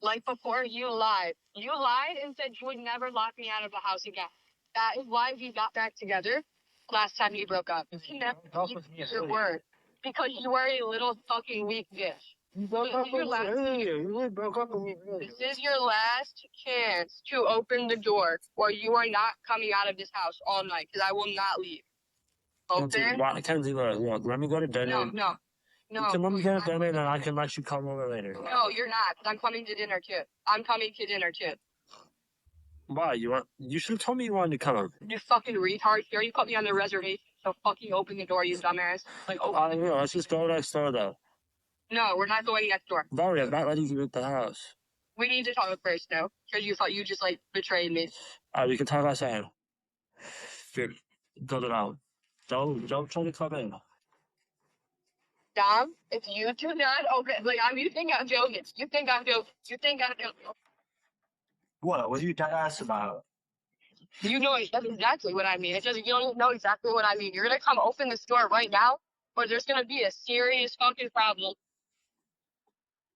Like before, you lied. You lied and said you would never lock me out of the house again. That is why we got back together last time you broke up. You never keep your word. Because you are a little fucking weak bitch. You broke up with me earlier. You really broke up with me earlier. This is your last chance to open the door, or you are not coming out of this house all night, because I will not leave. Open? Mackenzie, look, let me go to dinner. No. You can let me go to dinner, and then I can let you come over later. No, you're not, because I'm coming to dinner, too. I'm coming to dinner, too. Why? You should have told me you wanted to come. You fucking retard. Here you put me on the reservation, so fucking open the door, you dumbass. Like, open. Let's just go next door, though. No, we're not going next door. Valerie, I'm not letting you in the house. We need to talk first, though, because you thought you just, like, betrayed me. We can talk outside. Here, go down. Don't try to come in. Dom, if you do not open, like, you think I'm joking. You think I'm joking. What? What are you dead ass about? You know exactly what I mean. It's just you don't know exactly what I mean. You're gonna come open the store right now, or there's gonna be a serious fucking problem.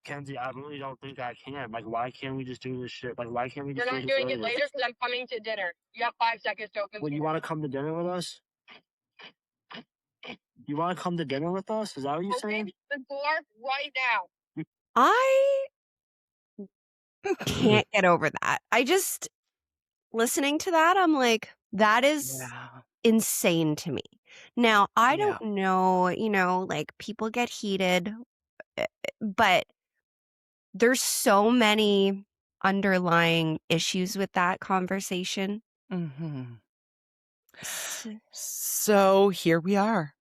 Kenzie, I really don't think I can. Like, why can't we just do this shit? Like, why can't we just You're not doing it later because I'm coming to dinner. You have 5 seconds to open. Well, you want to come to dinner with us? You want to come to dinner with us? Is that what you're saying? The door right now. I can't get over that. Listening to that, I'm like, that is insane to me. Now, I don't know, like people get heated, but there's so many underlying issues with that conversation. Mm-hmm. So here we are.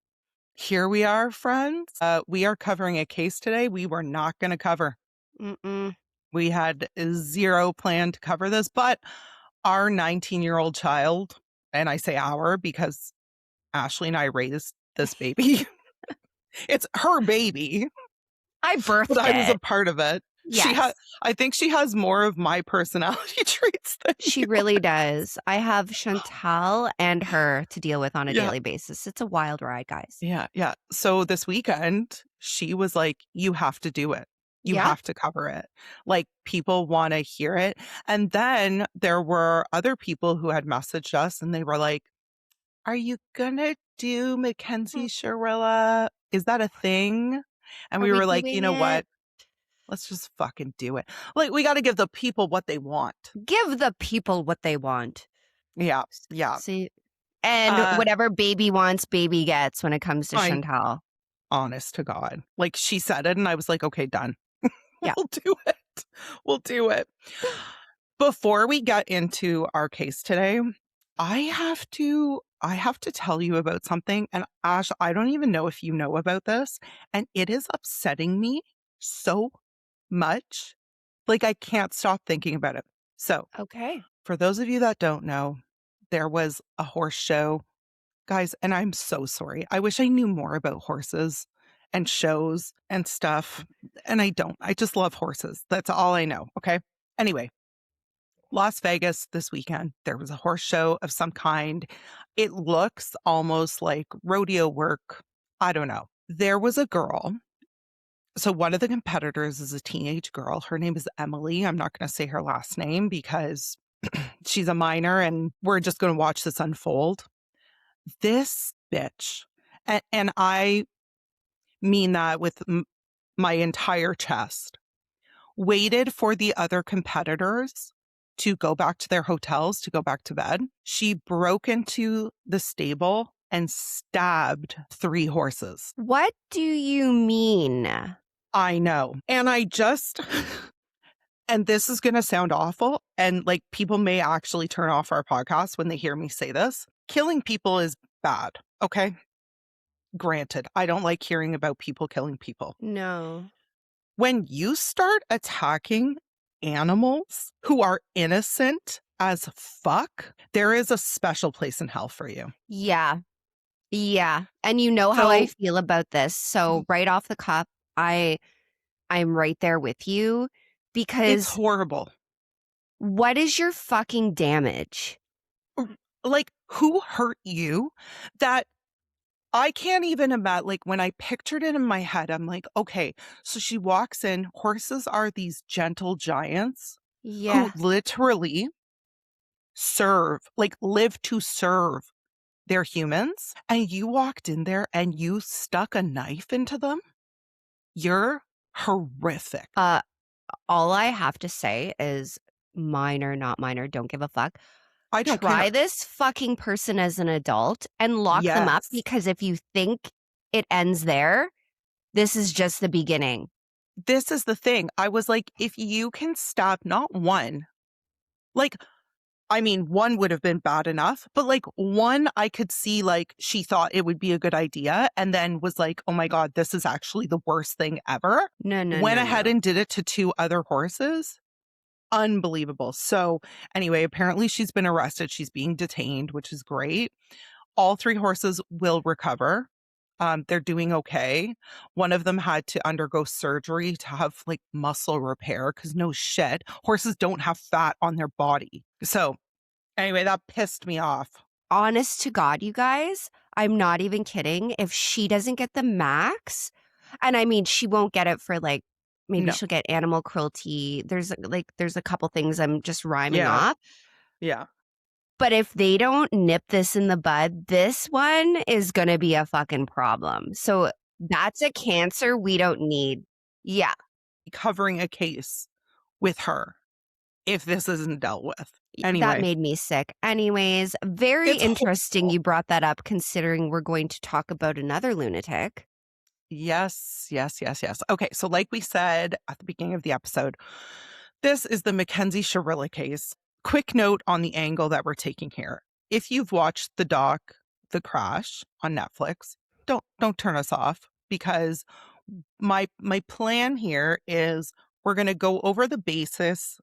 Here we are, friends. We are covering a case today we were not going to cover. We had zero plan to cover this, but our 19-year-old child, and I say our because Ashley and I raised this baby. It's her baby. I birthed but it. I was a part of it. Yes. I think she has more of my personality traits than she really does. I have Chantal and her to deal with on a daily basis. It's a wild ride, guys. Yeah. So this weekend, she was like, you have to do it. You have to cover it. Like, people want to hear it. And then there were other people who had messaged us and they were like, are you going to do Mackenzie Shirilla? Is that a thing? And we were like, you know what? Let's just fucking do it. Like, we got to give the people what they want. Give the people what they want. Yeah. See, and whatever baby wants, baby gets when it comes to Chantal. Honest to God. Like, she said it and I was like, okay, done. Yeah. We'll do it. Before we get into our case today, I have to tell you about something. And Ash, I don't even know if you know about this. And it is upsetting me so much. Like, I can't stop thinking about it. So, okay. For those of you that don't know, there was a horse show, guys, and I'm so sorry. I wish I knew more about horses and shows and stuff. And I don't. I just love horses. That's all I know. Okay. Anyway, Las Vegas this weekend, there was a horse show of some kind. It looks almost like rodeo work. I don't know. There was a girl. So one of the competitors is a teenage girl. Her name is Emily. I'm not going to say her last name because she's a minor and we're just going to watch this unfold. This bitch, and I mean that with my entire chest, waited for the other competitors to go back to their hotels, to go back to bed. She broke into the stable and stabbed 3 horses. What do you mean? I know. And and this is going to sound awful. And like, people may actually turn off our podcast when they hear me say this. Killing people is bad. Okay. Granted, I don't like hearing about people killing people. No. When you start attacking animals who are innocent as fuck, there is a special place in hell for you. Yeah. And you know how I feel about this. So right off the cup, I'm right there with you because it's horrible. What is your fucking damage? Like, who hurt you that I can't even imagine, like, when I pictured it in my head, I'm like, okay, so she walks in. Horses are these gentle giants who Yeah. literally live to serve their humans. And you walked in there and you stuck a knife into them. You're horrific. All I have to say is minor, not minor, don't give a fuck. I don't Try care. this fucking person as an adult and lock them up, Yes. because if you think it ends there, this is just the beginning. This is the thing. I was like, if you can stop not one, like, I mean, one would have been bad enough, but like one, I could see like she thought it would be a good idea and then was like, oh my God, this is actually the worst thing ever. No. Went ahead and did it to 2 other horses. Unbelievable. So anyway, apparently she's been arrested. She's being detained, which is great. All 3 horses will recover. They're doing okay. One of them had to undergo surgery to have like muscle repair because no shit, horses don't have fat on their body. So anyway, that pissed me off. Honest to God, you guys, I'm not even kidding. If she doesn't get the max, and I mean, she won't get it for like, maybe No. she'll get animal cruelty. There's a couple things I'm just rhyming Yeah. off. Yeah. But if they don't nip this in the bud, this one is going to be a fucking problem. So that's a cancer we don't need. Yeah. Covering a case with her if this isn't dealt with. That Anyway, made me sick. Anyways, very It's interesting horrible. you brought that up, considering we're going to talk about another lunatic. Yes. Okay, so like we said at the beginning of the episode, this is the Mackenzie Shirilla case. Quick note on the angle that we're taking here. If you've watched the doc, The Crash on Netflix, don't turn us off, because my plan here is we're going to go over the basis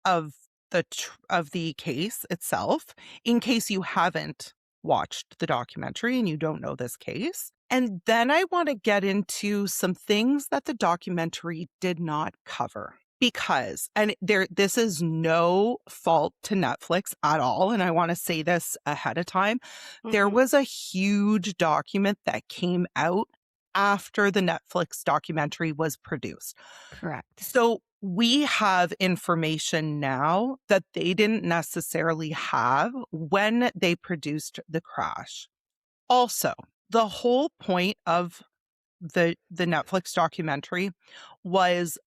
of the case itself in case you haven't watched the documentary and you don't know this case. And then I want to get into some things that the documentary did not cover. Because, and this is no fault to Netflix at all, and I want to say this ahead of time, there was a huge document that came out after the Netflix documentary was produced. Correct. So we have information now that they didn't necessarily have when they produced The Crash. Also, the whole point of the Netflix documentary was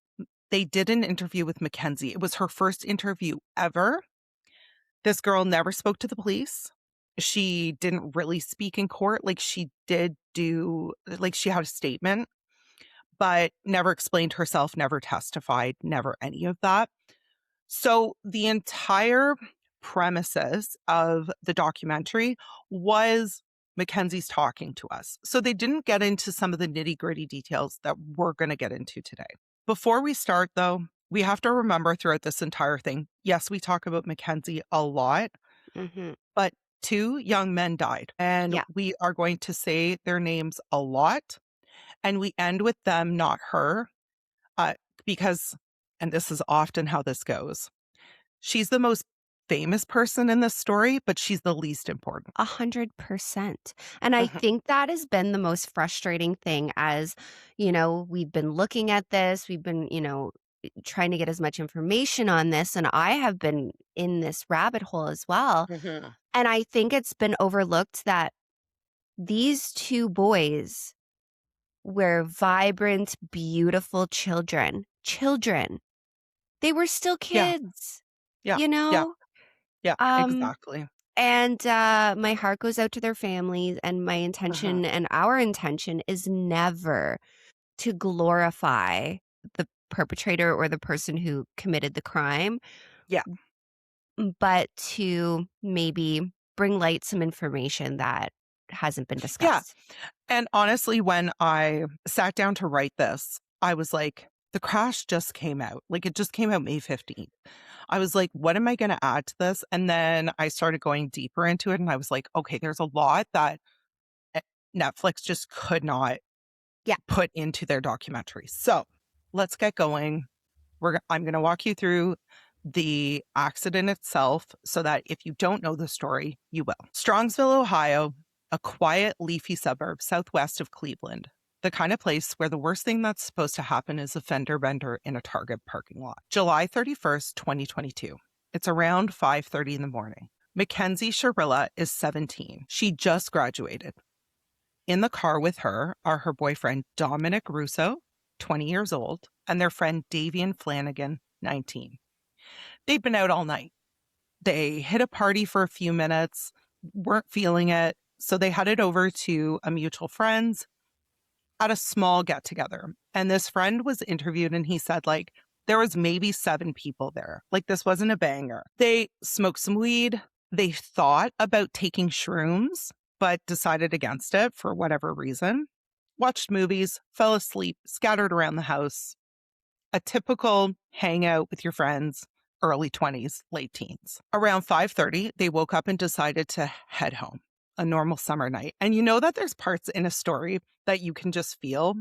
they did an interview with Mackenzie. It was her first interview ever. This girl never spoke to the police. She didn't really speak in court. Like she had a statement, but never explained herself, never testified, never any of that. So the entire premises of the documentary was Mackenzie's talking to us. So they didn't get into some of the nitty-gritty details that we're going to get into today. Before we start, though, we have to remember throughout this entire thing, yes, we talk about Mackenzie a lot, but 2 young men died. And we are going to say their names a lot. And we end with them, not her, because, and this is often how this goes, she's the most famous person in this story, but she's the least important. 100%. And I think that has been the most frustrating thing as, we've been looking at this, we've been, trying to get as much information on this, and I have been in this rabbit hole as well. And I think it's been overlooked that these 2 boys were vibrant, beautiful children. They were still kids. Yeah. Exactly. And my heart goes out to their families, and my intention and our intention is never to glorify the perpetrator or the person who committed the crime. Yeah. But to maybe bring light some information that hasn't been discussed. Yeah. And honestly, when I sat down to write this, I was like, The Crash just came out. Like it just came out May 15th. I was like, what am I going to add to this? And then I started going deeper into it and I was like, okay, there's a lot that Netflix just could not put into their documentary. So let's get going. I'm going to walk you through the accident itself so that if you don't know the story, you will. Strongsville, Ohio, a quiet, leafy suburb southwest of Cleveland. The kind of place where the worst thing that's supposed to happen is a fender bender in a Target parking lot. July 31st, 2022. It's around 5:30 in the morning. Mackenzie Shirilla is 17. She just graduated. In the car with her are her boyfriend, Dominic Russo, 20 years old, and their friend, Davion Flanagan, 19. They'd been out all night. They hit a party for a few minutes, weren't feeling it, so they headed over to a mutual friend's at a small get-together. And this friend was interviewed and he said, like, there was maybe 7 people there. Like, this wasn't a banger. They smoked some weed. They thought about taking shrooms, but decided against it for whatever reason. Watched movies, fell asleep, scattered around the house. A typical hangout with your friends, early 20s, late teens. Around 5:30, they woke up and decided to head home. A normal summer night. And you know that there's parts in a story that you can just feel?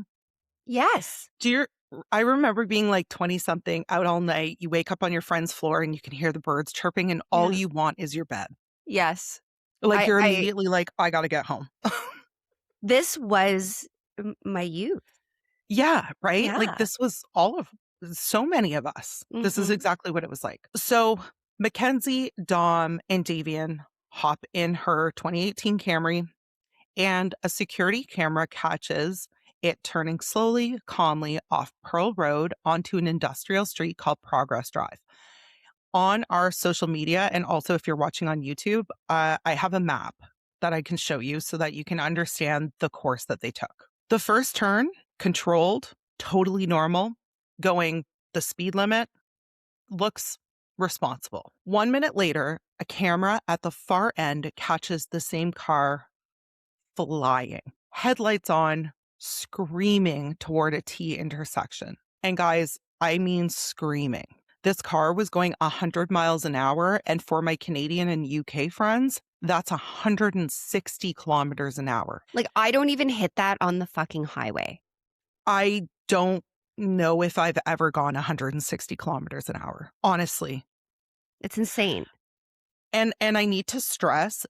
Yes. I remember being like 20 something out all night. You wake up on your friend's floor and you can hear the birds chirping and all you want is your bed. Yes. Like you're immediately like, I got to get home. This was my youth. Yeah, right? Yeah. Like this was so many of us. Mm-hmm. This is exactly what it was like. So Mackenzie, Dom, and Davion hop in her 2018 Camry, and a security camera catches it turning slowly, calmly off Pearl Road onto an industrial street called Progress Drive. On our social media, and also if you're watching on YouTube, I have a map that I can show you so that you can understand the course that they took. The first turn, controlled, totally normal, going the speed limit, looks responsible. 1 minute later, a camera at the far end catches the same car flying, headlights on, screaming toward a T intersection. And guys, I mean screaming. This car was going 100 miles an hour. And for my Canadian and UK friends, that's 160 kilometers an hour. Like, I don't even hit that on the fucking highway. I don't know if I've ever gone 160 kilometers an hour, honestly. It's insane. And I need to stress,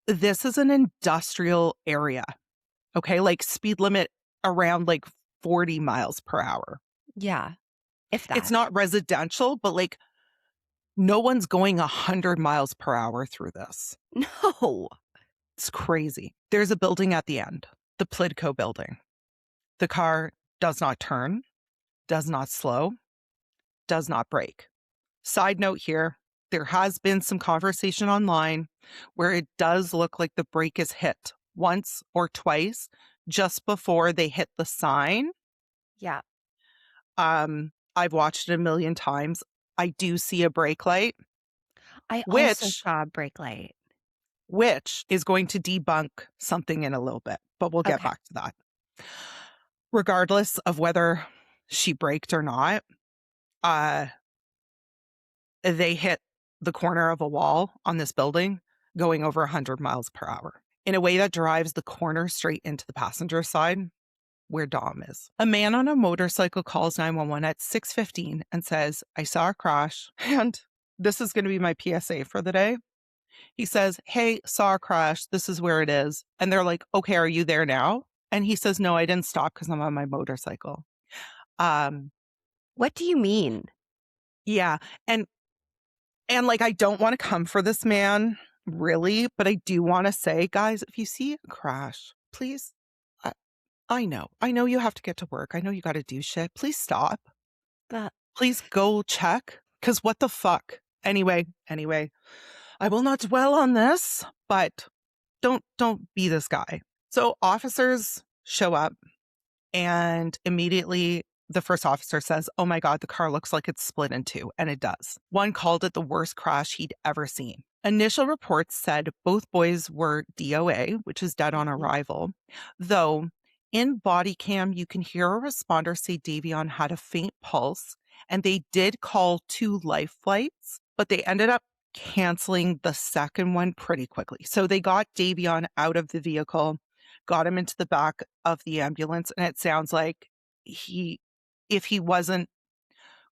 this is an industrial area, okay? Like speed limit around like 40 miles per hour. Yeah, if that. It's not residential, but like no one's going 100 miles per hour through this. No. It's crazy. There's a building at the end, the Plidco building. The car does not turn, does not slow, does not brake. Side note here, there has been some conversation online where it does look like the brake is hit once or twice just before they hit the sign. Yeah. I've watched it a million times. I do see a brake light. I also saw a brake light. Which is going to debunk something in a little bit, but we'll get back to that. Regardless of whether she braked or not, they hit the corner of a wall on this building going over 100 miles per hour in a way that drives the corner straight into the passenger side where Dom is. A man on a motorcycle calls 911 at 6:15 and says, I saw a crash, and this is going to be my PSA for the day. He says, hey, saw a crash. This is where it is. And they're like, okay, are you there now? And he says, no, I didn't stop because I'm on my motorcycle. What do you mean? Yeah. And like, I don't want to come for this man, really, but I do want to say, guys, if you see a crash, please, I know you have to get to work. I know you got to do shit. Please stop. Please go check. Because what the fuck? Anyway, I will not dwell on this, but don't be this guy. So officers show up and immediately the first officer says, oh my God, the car looks like it's split in two. And it does. One called it the worst crash he'd ever seen. Initial reports said both boys were DOA, which is dead on arrival, though in body cam, you can hear a responder say Davion had a faint pulse, and they did call 2 life flights, but they ended up canceling the second one pretty quickly. So they got Davion out of the vehicle, got him into the back of the ambulance, and it sounds like if he wasn't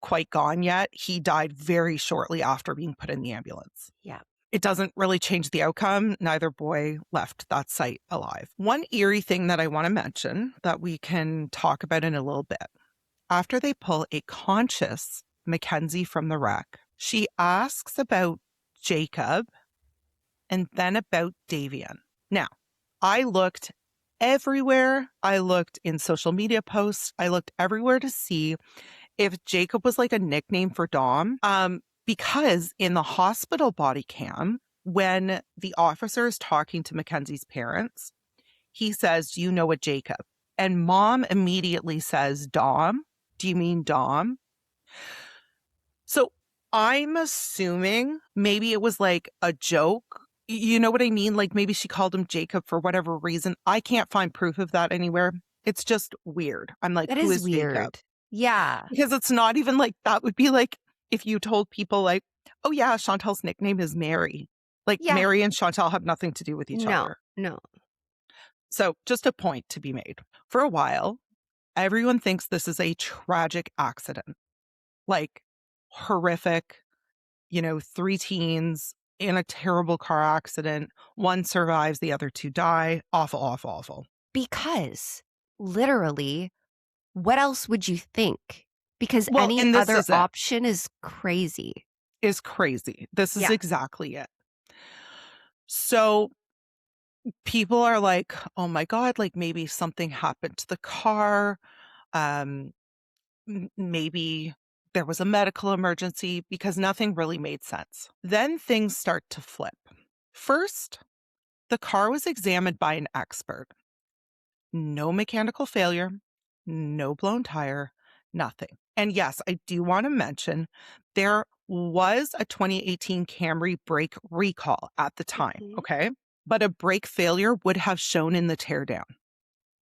quite gone yet, he died very shortly after being put in the ambulance. Yeah. It doesn't really change the outcome. Neither boy left that site alive. One eerie thing that I want to mention that we can talk about in a little bit. After they pull a conscious Mackenzie from the wreck, she asks about Jacob and then about Davion. Now, I looked everywhere. I looked in social media posts. I looked everywhere to see if Jacob was like a nickname for Dom. Because in the hospital body cam, when the officer is talking to Mackenzie's parents, he says, "Do you know a Jacob?" And mom immediately says, "Dom? Do you mean Dom?" So I'm assuming maybe it was like a joke. You know what I mean? Like maybe she called him Jacob for whatever reason. I can't find proof of that anywhere. It's just weird. I'm like, That who is is Jacob? weird. Yeah. Because it's not even like, that would be like if you told people like, oh yeah, Chantal's nickname is Mary. Like Yeah. Mary and Chantal have nothing to do with each other. No. So just a point to be made. For a while, everyone thinks this is a tragic accident. Like horrific, 3 teens in a terrible car accident. One survives, the other 2 die. Awful, awful, awful. Because literally, what else would you think? Because Well, any and this other is it. option is crazy. Is crazy. This is Yeah. exactly it. So people are like, oh my God, like maybe something happened to the car. Maybe there was a medical emergency, because nothing really made sense. Then things start to flip. First, the car was examined by an expert. No mechanical failure, no blown tire, nothing. And yes, I do want to mention there was a 2018 Camry brake recall at the time, okay? But a brake failure would have shown in the teardown.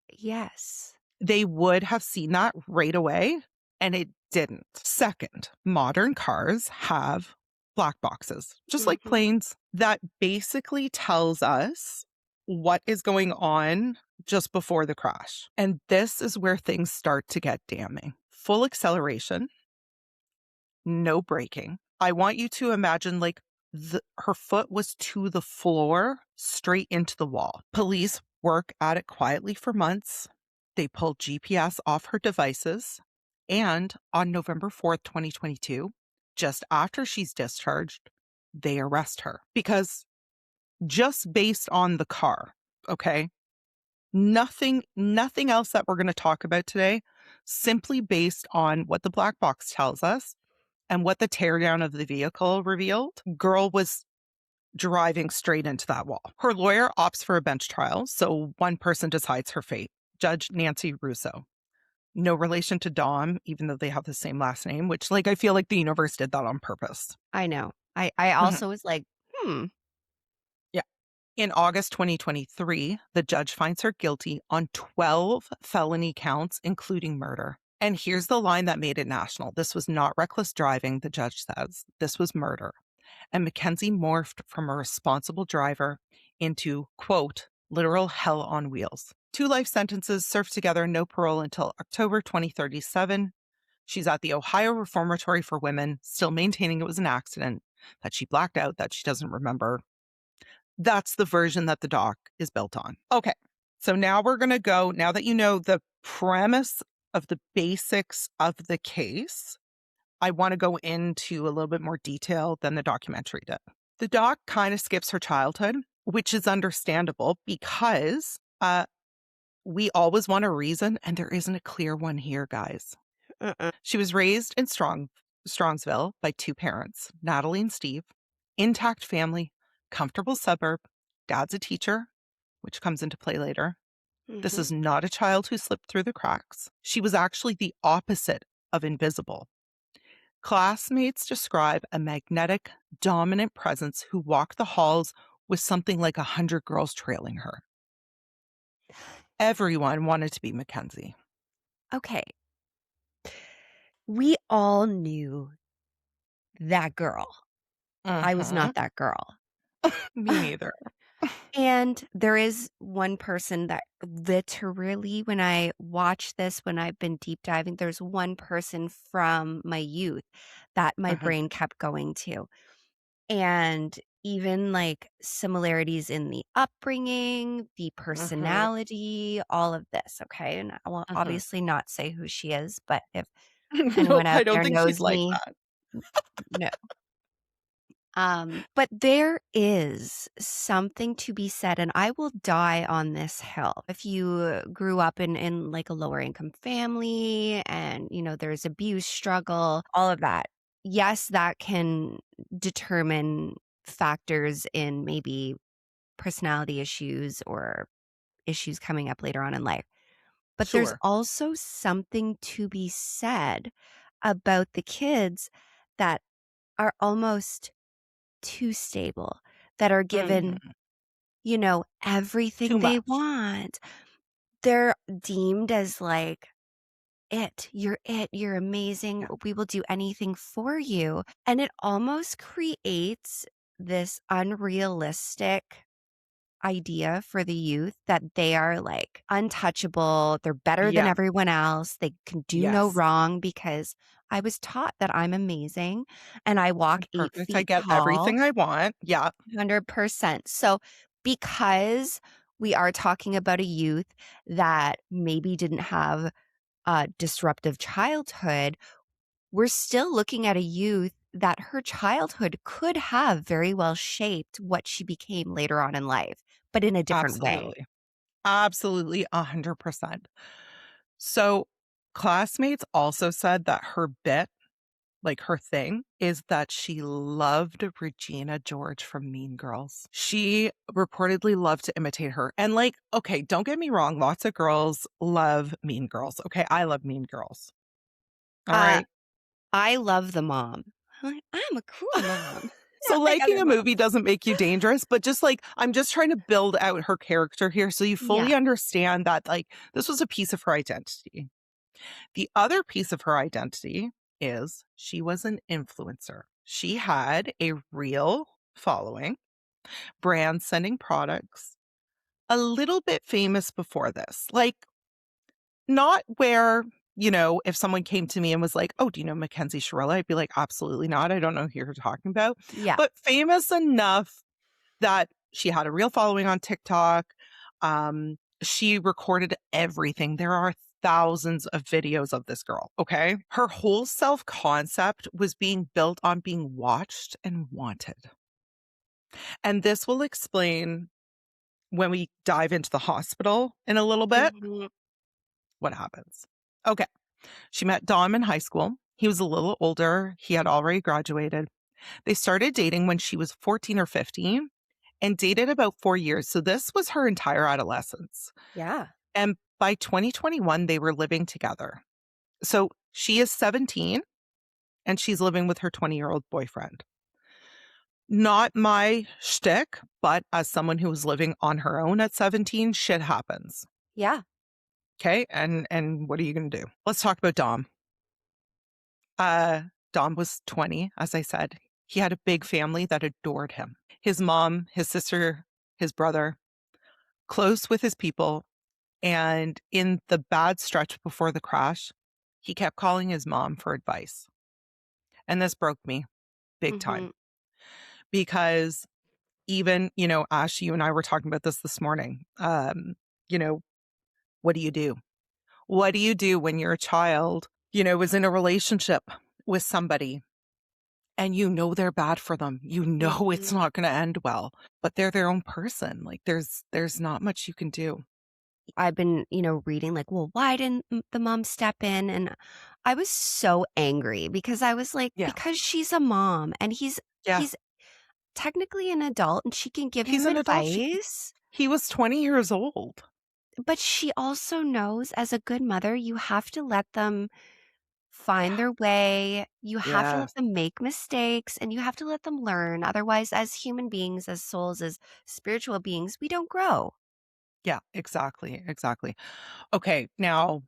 Yes. They would have seen that right away, and it didn't. Second, modern cars have black boxes, just like planes, that basically tells us what is going on just before the crash. And this is where things start to get damning. Full acceleration, no braking. I want you to imagine like her foot was to the floor, straight into the wall. Police work at it quietly for months. They pull GPS off her devices. And on November 4th, 2022, just after she's discharged, they arrest her. Because just based on the car, okay? Nothing else that we're going to talk about today, simply based on what the black box tells us and what the teardown of the vehicle revealed. Girl was driving straight into that wall. Her lawyer opts for a bench trial, so one person decides her fate. Judge Nancy Russo. No relation to Dom, even though they have the same last name, which like I feel like the universe did that on purpose. I know. I also was like, Yeah. In August 2023, the judge finds her guilty on 12 felony counts, including murder. And here's the line that made it national. This was not reckless driving, the judge says. This was murder. And Mackenzie morphed from a responsible driver into, quote, literal hell on wheels. 2 life sentences served together, no parole until October 2037. She's at the Ohio Reformatory for Women, still maintaining it was an accident, that she blacked out, that she doesn't remember. That's the version that the doc is built on. Okay, so now we're going to go, now that you know the premise of the basics of the case, I want to go into a little bit more detail than the documentary did. The doc kind of skips her childhood, which is understandable because we always want a reason, and there isn't a clear one here, guys. She was raised in Strongsville by 2 parents, Natalie and Steve, intact family, comfortable suburb, dad's a teacher, which comes into play later. This is not a child who slipped through the cracks. She was actually the opposite of invisible. Classmates describe a magnetic, dominant presence who walked the halls with something like 100 girls trailing her. Everyone wanted to be Mackenzie. Okay. We all knew that girl. I was not that girl. Me neither. And there is one person that literally, when I watch this, when I've been deep diving, there's one person from my youth that my brain kept going to. And even like similarities in the upbringing, the personality, all of this. Okay. And I will obviously not say who she is, but if anyone Nope, out I don't there think she's knows like me, that. no. But there is something to be said, and I will die on this hill. If you grew up in like a lower income family and, there's abuse, struggle, all of that. Yes, that can determine factors in maybe personality issues or issues coming up later on in life. But there's Sure. also something to be said about the kids that are almost too stable, that are given, Mhm. everything Too they much. want. They're deemed as like, you're amazing. Yeah. We will do anything for you. And it almost creates this unrealistic idea for the youth that they are like untouchable. They're better than Yeah. everyone else. They can do no Yes. wrong because I was taught that I'm amazing and I walk 8 Perfect. I feet get tall. everything I want. Yeah. 100%. So, because we are talking about a youth that maybe didn't have a disruptive childhood, we're still looking at a youth that her childhood could have very well shaped what she became later on in life, but in a different way. Absolutely. Absolutely. 100%. So classmates also said that her bit, like her thing, is that she loved Regina George from Mean Girls. She reportedly loved to imitate her. And like, okay, don't get me wrong, lots of girls love Mean Girls. Okay, I love Mean Girls. All Uh, right. I love the mom. I'm a cool mom. So Not like liking other a moms. movie doesn't make you dangerous, but just like I'm just trying to build out her character here so you Yeah. fully understand that like this was a piece of her identity. The other piece of her identity is she was an influencer. She had a real following, brand sending products, a little bit famous before this. Like, not where, if someone came to me and was like, oh, do you know Mackenzie Shirilla? I'd be like, absolutely not. I don't know who you're talking about. Yeah. But famous enough that she had a real following on TikTok. She recorded everything. There are thousands of videos of this girl. Okay. Her whole self concept was being built on being watched and wanted. And this will explain when we dive into the hospital in a little bit Mhm. what happens. Okay. She met Dom in high school. He was a little older. He had already graduated. They started dating when she was 14 or 15 and dated about 4 years. So this was her entire adolescence. Yeah. And by 2021, they were living together. So she is 17 and she's living with her 20-year-old boyfriend. Not my shtick, but as someone who was living on her own at 17, shit happens. Yeah. Okay. And what are you going to do? Let's talk about Dom. Dom was 20, as I said. He had a big family that adored him. His mom, his sister, his brother, close with his people. And in the bad stretch before the crash, he kept calling his mom for advice. And this broke me big time Mhm. because even, Ash, you and I were talking about this morning. What do you do? What do you do when your child, was in a relationship with somebody and they're bad for them? It's Mhm. not going to end well, but they're their own person. Like there's not much you can do. I've been, reading like, well, why didn't the mom step in? And I was so angry because I was like, Yeah. because she's a mom and he's Yeah. he's technically an adult and she can give He's him an adult. advice. He was 20 years old. But she also knows as a good mother, you have to let them find their way. You have to let Yes. them make mistakes and you have to let them learn. Otherwise, as human beings, as souls, as spiritual beings, we don't grow. Yeah, exactly. Exactly. Okay. Now,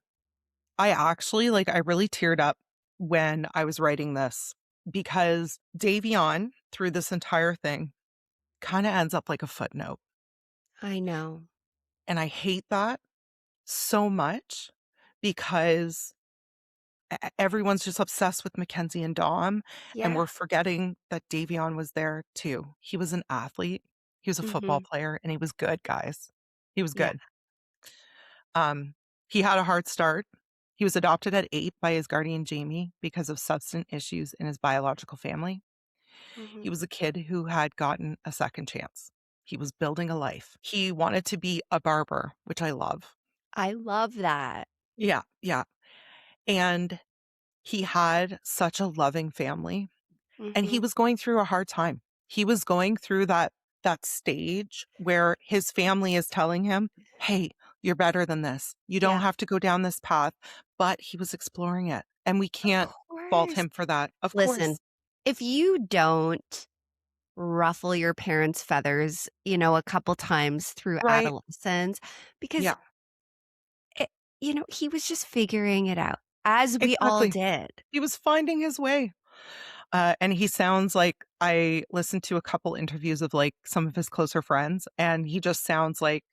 I really teared up when I was writing this because Davion, through this entire thing, kind of ends up like a footnote. I know. And I hate that so much because everyone's just obsessed with Mackenzie and Dom, and Yeah. we're forgetting that Davion was there too. He was an athlete. He was a football Mhm. player, and he was good, guys. He was Yeah. good. He had a hard start. He was adopted at 8 by his guardian, Jamie, because of substance issues in his biological family. He Mhm. was a kid who had gotten a second chance. He was building a life. He wanted to be a barber, which I love. I love that. Yeah, yeah. And he had such a loving family, and he Mhm. was going through a hard time. He was going through that stage where his family is telling him, "Hey, you're better than this. You don't Yeah. have to go down this path." But he was exploring it, and we Of can't fault course. him for that. Of Listen, course. if you don't ruffle your parents' feathers, a couple times through Right. adolescence, because Yeah, it, he was just figuring it out, as we all exactly. did. He was finding his way. And he sounds like I listened to a couple interviews of like some of his closer friends, and he just sounds like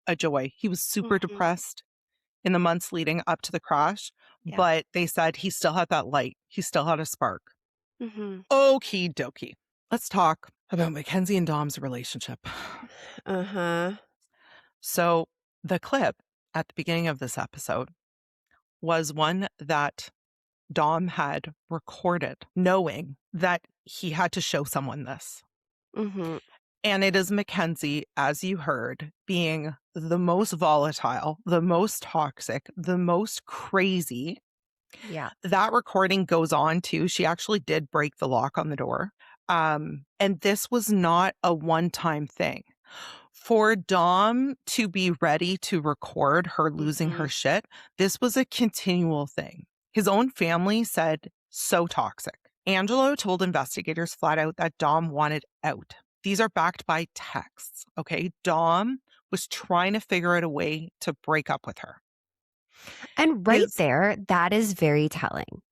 a joy. He was super Mhm. depressed in the months leading up to the crash, Yeah. but they said he still had that light. He still had a spark. Mhm. Okie dokie. Let's talk about Mackenzie and Dom's relationship. Uh-huh. So, the clip at the beginning of this episode was one that Dom had recorded, knowing that he had to show someone this. Mhm. And it is Mackenzie, as you heard, being the most volatile, the most toxic, the most crazy. Yeah. That recording goes on too. She actually did break the lock on the door. And this was not a one-time thing. For Dom to be ready to record her losing her Mhm. shit, this was a continual thing. His own family said, so toxic. Angelo told investigators flat out that Dom wanted out. These are backed by texts, okay? Dom was trying to figure out a way to break up with her. And right His, there, that is very telling.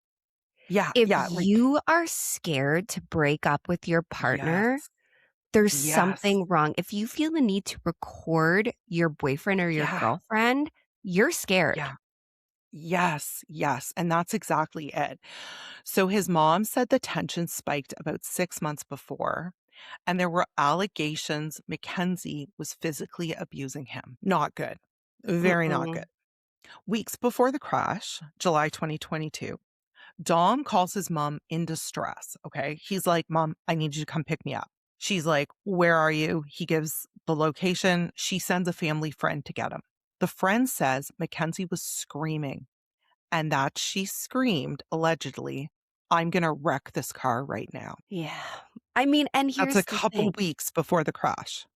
yeah, If yeah, like, you are scared to break up with your yes, partner, there's yes, something wrong. If you feel the need to record your boyfriend or your yeah, girlfriend, you're scared. yeah. Yes, yes. And that's exactly it. So his mom said the tension spiked about 6 months before, and there were allegations Mackenzie was physically abusing him. Not good. Very not good. Mm-mm. Weeks before the crash, July 2022, Dom calls his mom in distress. Okay. He's like, "Mom, I need you to come pick me up." She's like, "Where are you?" He gives the location. She sends a family friend to get him. The friend says Mackenzie was screaming and that she screamed, allegedly, "I'm going to wreck this car right now." Yeah. I mean, and That's a here's the couple thing. weeks before the crash.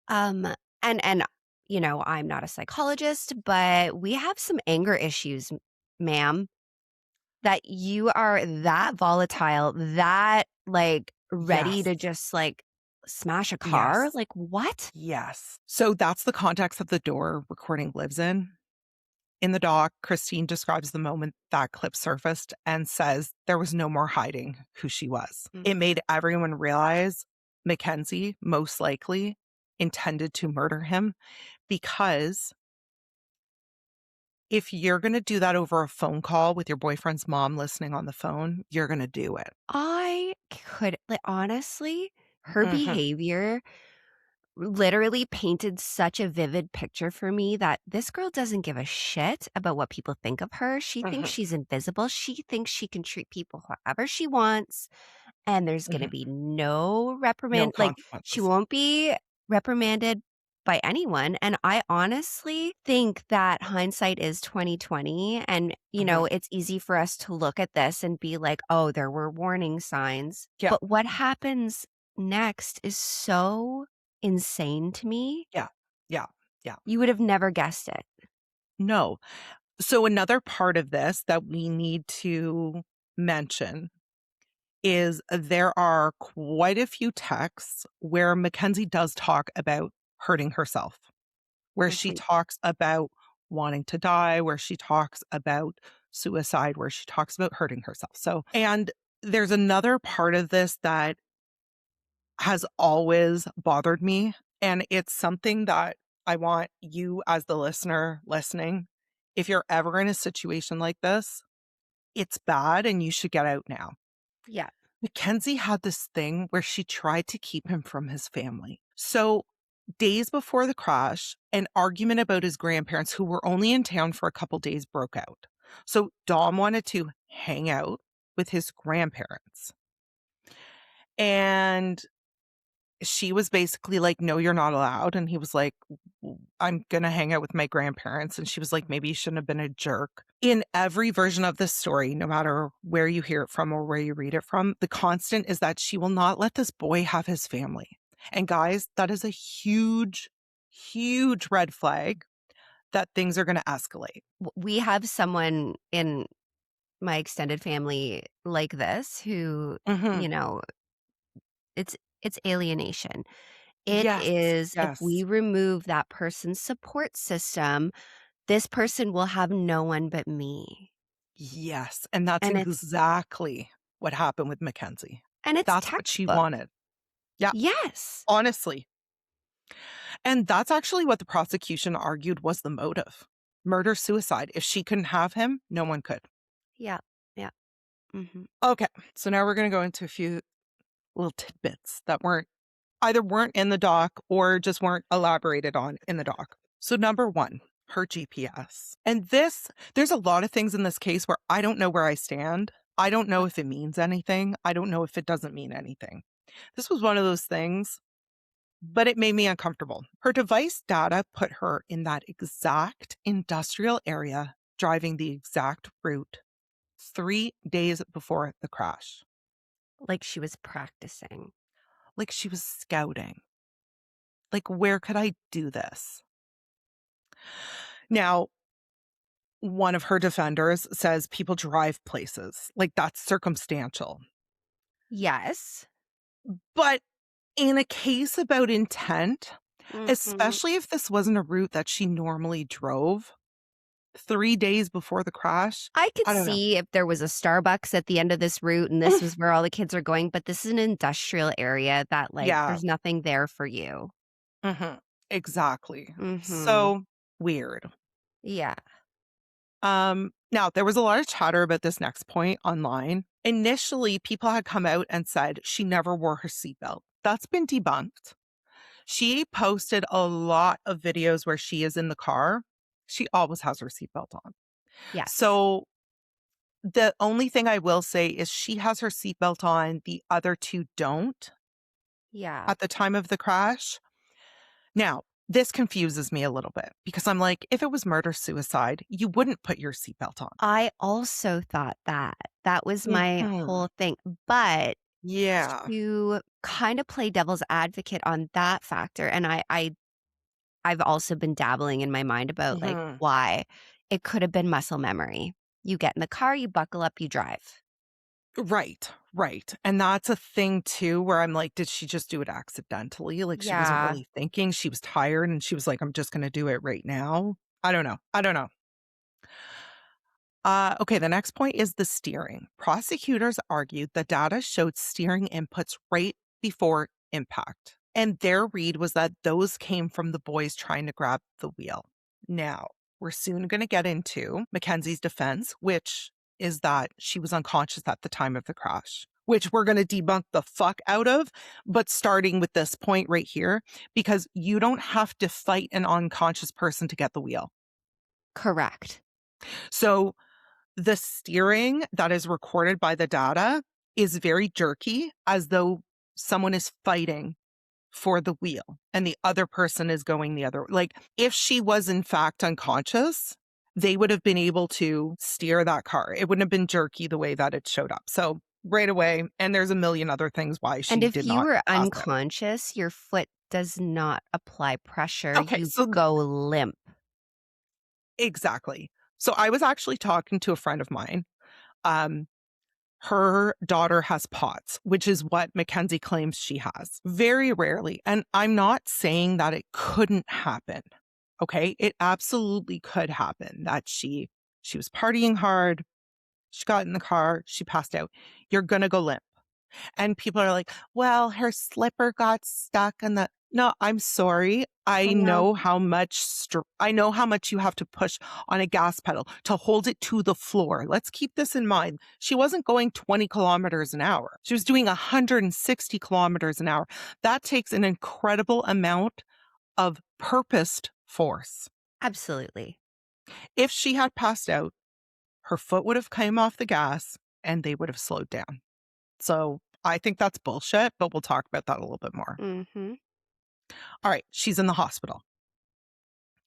Um, and I'm not a psychologist, but we have some anger issues, ma'am, that you are that volatile, that like ready Yes. to just like smash a car. Yes. Like what? Yes. So that's the context that the door recording lives in. In the doc, Christine describes the moment that clip surfaced and says there was no more hiding who she was. It Mhm. made everyone realize Mackenzie most likely intended to murder him, because if you're going to do that over a phone call with your boyfriend's mom listening on the phone, you're going to do it. I could, like, honestly, her Mhm, behavior literally painted such a vivid picture for me that this girl doesn't give a shit about what people think of her. She thinks mhm, she's invisible. She thinks she can treat people however she wants, and there's going to mhm. be no No reprimand. Like, she consequences. won't be reprimanded by anyone. And I honestly think that hindsight is 2020, and Mhm. it's easy for us to look at this and be like, oh, there were warning signs. Yeah, But what happens next is so insane to me. yeah, yeah, yeah. You would have never guessed it. No. So another part of this that we need to mention is there are quite a few texts where Mackenzie does talk about hurting herself, where she Mhm. talks about wanting to die, where she talks about suicide, where she talks about hurting herself. So, and there's another part of this that has always bothered me. And it's something that I want you, as the listener listening, if you're ever in a situation like this, it's bad and you should get out now. Yeah. Mackenzie had this thing where she tried to keep him from his family. So days before the crash, an argument about his grandparents, who were only in town for a couple days, broke out. So Dom wanted to hang out with his grandparents. And she was basically like, no, you're not allowed. And he was like, I'm going to hang out with my grandparents. And she was like, maybe you shouldn't have been a jerk. In every version of this story, no matter where you hear it from or where you read it from, the constant is that she will not let this boy have his family. And guys, that is a huge, huge red flag that things are going to escalate. We have someone in my extended family like this who, you know, it's alienation. It is, if we remove that person's support system, this person will have no one but me. Yes. And that's exactly what happened with Mackenzie. And it's that's what she wanted. Yeah. Yes. Honestly. And that's actually what the prosecution argued was the motive. Murder-suicide. If she couldn't have him, no one could. Yeah. Yeah. Okay. So now we're going to go into a few little tidbits that weren't in the doc or just weren't elaborated on in the doc. So number one, her GPS. And there's a lot of things in this case where I don't know where I stand. I don't know if it means anything. I don't know if it doesn't mean anything. This was one of those things, but it made me uncomfortable. Her device data put her in that exact industrial area, driving the exact route 3 days before the crash. Like she was practicing. Like she was scouting. Like, where could I do this? Now, one of her defenders says people drive places. Like, that's circumstantial. Yes. But in a case about intent, especially if this wasn't a route that she normally drove 3 days before the crash. I could see if there was a Starbucks at the end of this route and this was where all the kids are going, but this is an industrial area that, like, there's nothing there for you. Exactly. So weird. Yeah. Now, there was a lot of chatter about this next point online. Initially, people had come out and said she never wore her seatbelt. That's been debunked. She posted a lot of videos where she is in the car. She always has her seatbelt on. Yes. So the only thing I will say is she has her seatbelt on. The other two don't. Yeah. At the time of the crash. Now, this confuses me a little bit because I'm like, if it was murder-suicide, you wouldn't put your seatbelt on. I also thought that. That was my whole thing. But to kind of play devil's advocate on that factor, and I've also been dabbling in my mind about like why it could have been muscle memory. You get in the car, you buckle up, you drive. Right. And that's a thing too, where I'm like, did she just do it accidentally? Like she wasn't really thinking. She was tired and she was like, I'm just going to do it right now. I don't know. Okay, the next point is the steering. Prosecutors argued the data showed steering inputs right before impact. And their read was that those came from the boys trying to grab the wheel. Now, we're soon going to get into Mackenzie's defense, which is that she was unconscious at the time of the crash, which we're going to debunk the fuck out of, but starting with this point right here, because you don't have to fight an unconscious person to get the wheel. Correct. So the steering that is recorded by the data is very jerky, as though someone is fighting for the wheel and the other person is going the other. Like if she was in fact unconscious, they would have been able to steer that car. It wouldn't have been jerky the way that it showed up. So right away, and there's a million other things why she did not. And if you were unconscious, your foot does not apply pressure. Okay, you go limp. Exactly. So I was actually talking to a friend of mine. Her daughter has POTS, which is what Mackenzie claims she has. Very rarely. And I'm not saying that it couldn't happen. Okay, it absolutely could happen that she was partying hard. She got in the car. She passed out. You're going to go limp. And people are like, well, her slipper got stuck in the... No, I'm sorry. I know how much you have to push on a gas pedal to hold it to the floor. Let's keep this in mind. She wasn't going 20 kilometers an hour. She was doing 160 kilometers an hour. That takes an incredible amount of purposed force. Absolutely. If she had passed out, her foot would have come off the gas and they would have slowed down. So I think that's bullshit, but we'll talk about that a little bit more. Mm-hmm. All right, she's in the hospital.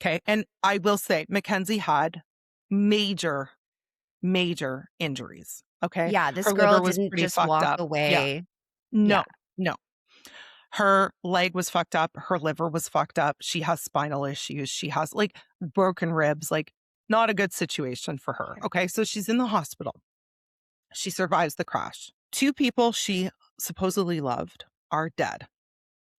Okay, and I will say Mackenzie had major injuries. Okay. Yeah, this Her girl liver was didn't pretty just fucked walk up. Yeah. away. No, Yeah. no. Her leg was fucked up. Her liver was fucked up. She has spinal issues. She has like broken ribs, like not a good situation for her. Okay. So she's in the hospital. She survives the crash. 2 people she supposedly loved are dead.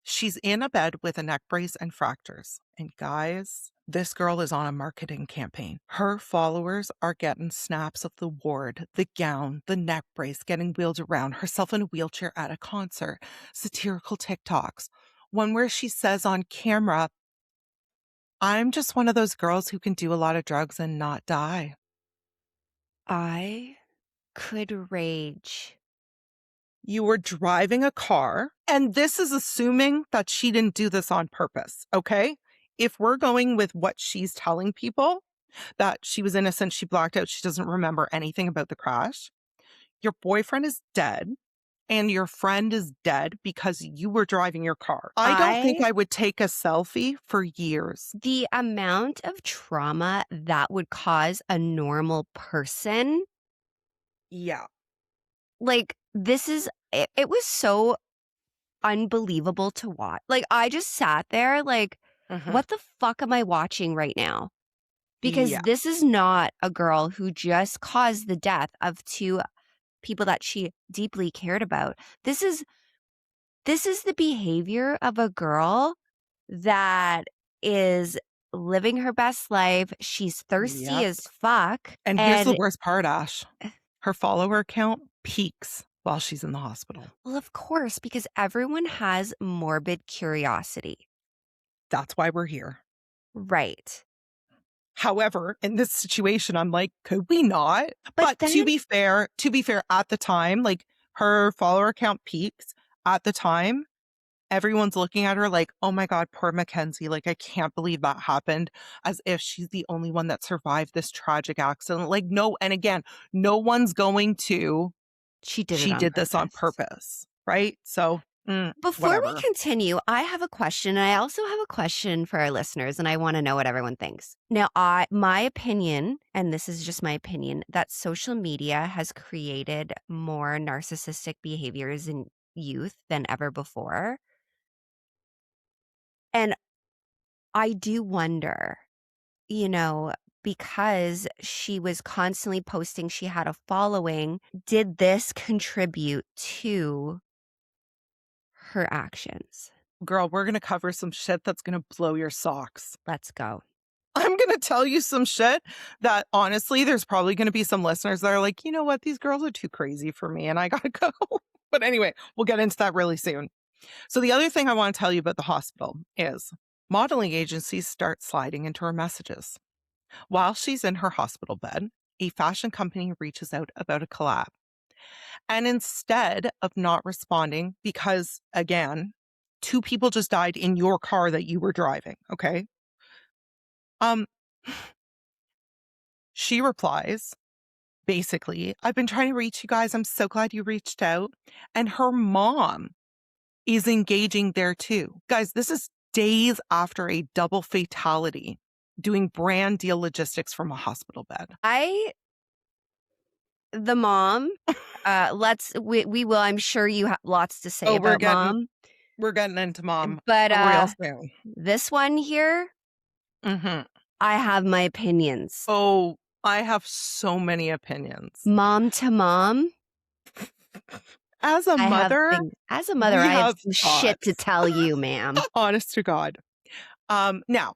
She's in a bed with a neck brace and fractures. And guys, this girl is on a marketing campaign. Her followers are getting snaps of the ward, the gown, the neck brace, getting wheeled around, herself in a wheelchair at a concert, satirical TikToks, one where she says on camera, I'm just one of those girls who can do a lot of drugs and not die. I could rage. You were driving a car, and this is assuming that she didn't do this on purpose, okay? If we're going with what she's telling people, that she was innocent, she blacked out, she doesn't remember anything about the crash, your boyfriend is dead, and your friend is dead because you were driving your car. I don't think I would take a selfie for years. The amount of trauma that would cause a normal person. Yeah. Like, it was so unbelievable to watch. Like, I just sat there like, what the fuck am I watching right now? Because this is not a girl who just caused the death of 2 people that she deeply cared about. This is the behavior of a girl that is living her best life. She's thirsty as fuck. And here's the worst part, Ash. Her follower count peaks while she's in the hospital. Well, of course, because everyone has morbid curiosity. That's why we're here. Right. However, in this situation, I'm like, could we not? But to be fair, at the time, like her follower count peaks at the time, everyone's looking at her like, oh my God, poor Mackenzie. Like, I can't believe that happened, as if she's the only one that survived this tragic accident. Like, no. And again, no one's going to, she did this on purpose. Right. So before we continue, I have a question. And I also have a question for our listeners, and I want to know what everyone thinks. Now, my opinion, and this is just my opinion, that social media has created more narcissistic behaviors in youth than ever before. And I do wonder, because she was constantly posting, she had a following, did this contribute to her actions? Girl, we're going to cover some shit that's going to blow your socks. Let's go. I'm going to tell you some shit that honestly, there's probably going to be some listeners that are like, you know what? These girls are too crazy for me and I got to go. But anyway, we'll get into that really soon. So the other thing I want to tell you about the hospital is modeling agencies start sliding into her messages. While she's in her hospital bed, a fashion company reaches out about a collab. And instead of not responding, because again, 2 people just died in your car that you were driving, okay? She replies, basically, I've been trying to reach you guys. I'm so glad you reached out. And her mom is engaging there too. Guys, this is days after a double fatality, doing brand deal logistics from a hospital bed. The mom, we will, I'm sure you have lots to say about mom. We're getting into mom. But real soon. This one here, I have my opinions. Oh, I have so many opinions. Mom to mom. As a mother, I have some shit to tell you, ma'am. Honest to God. Now,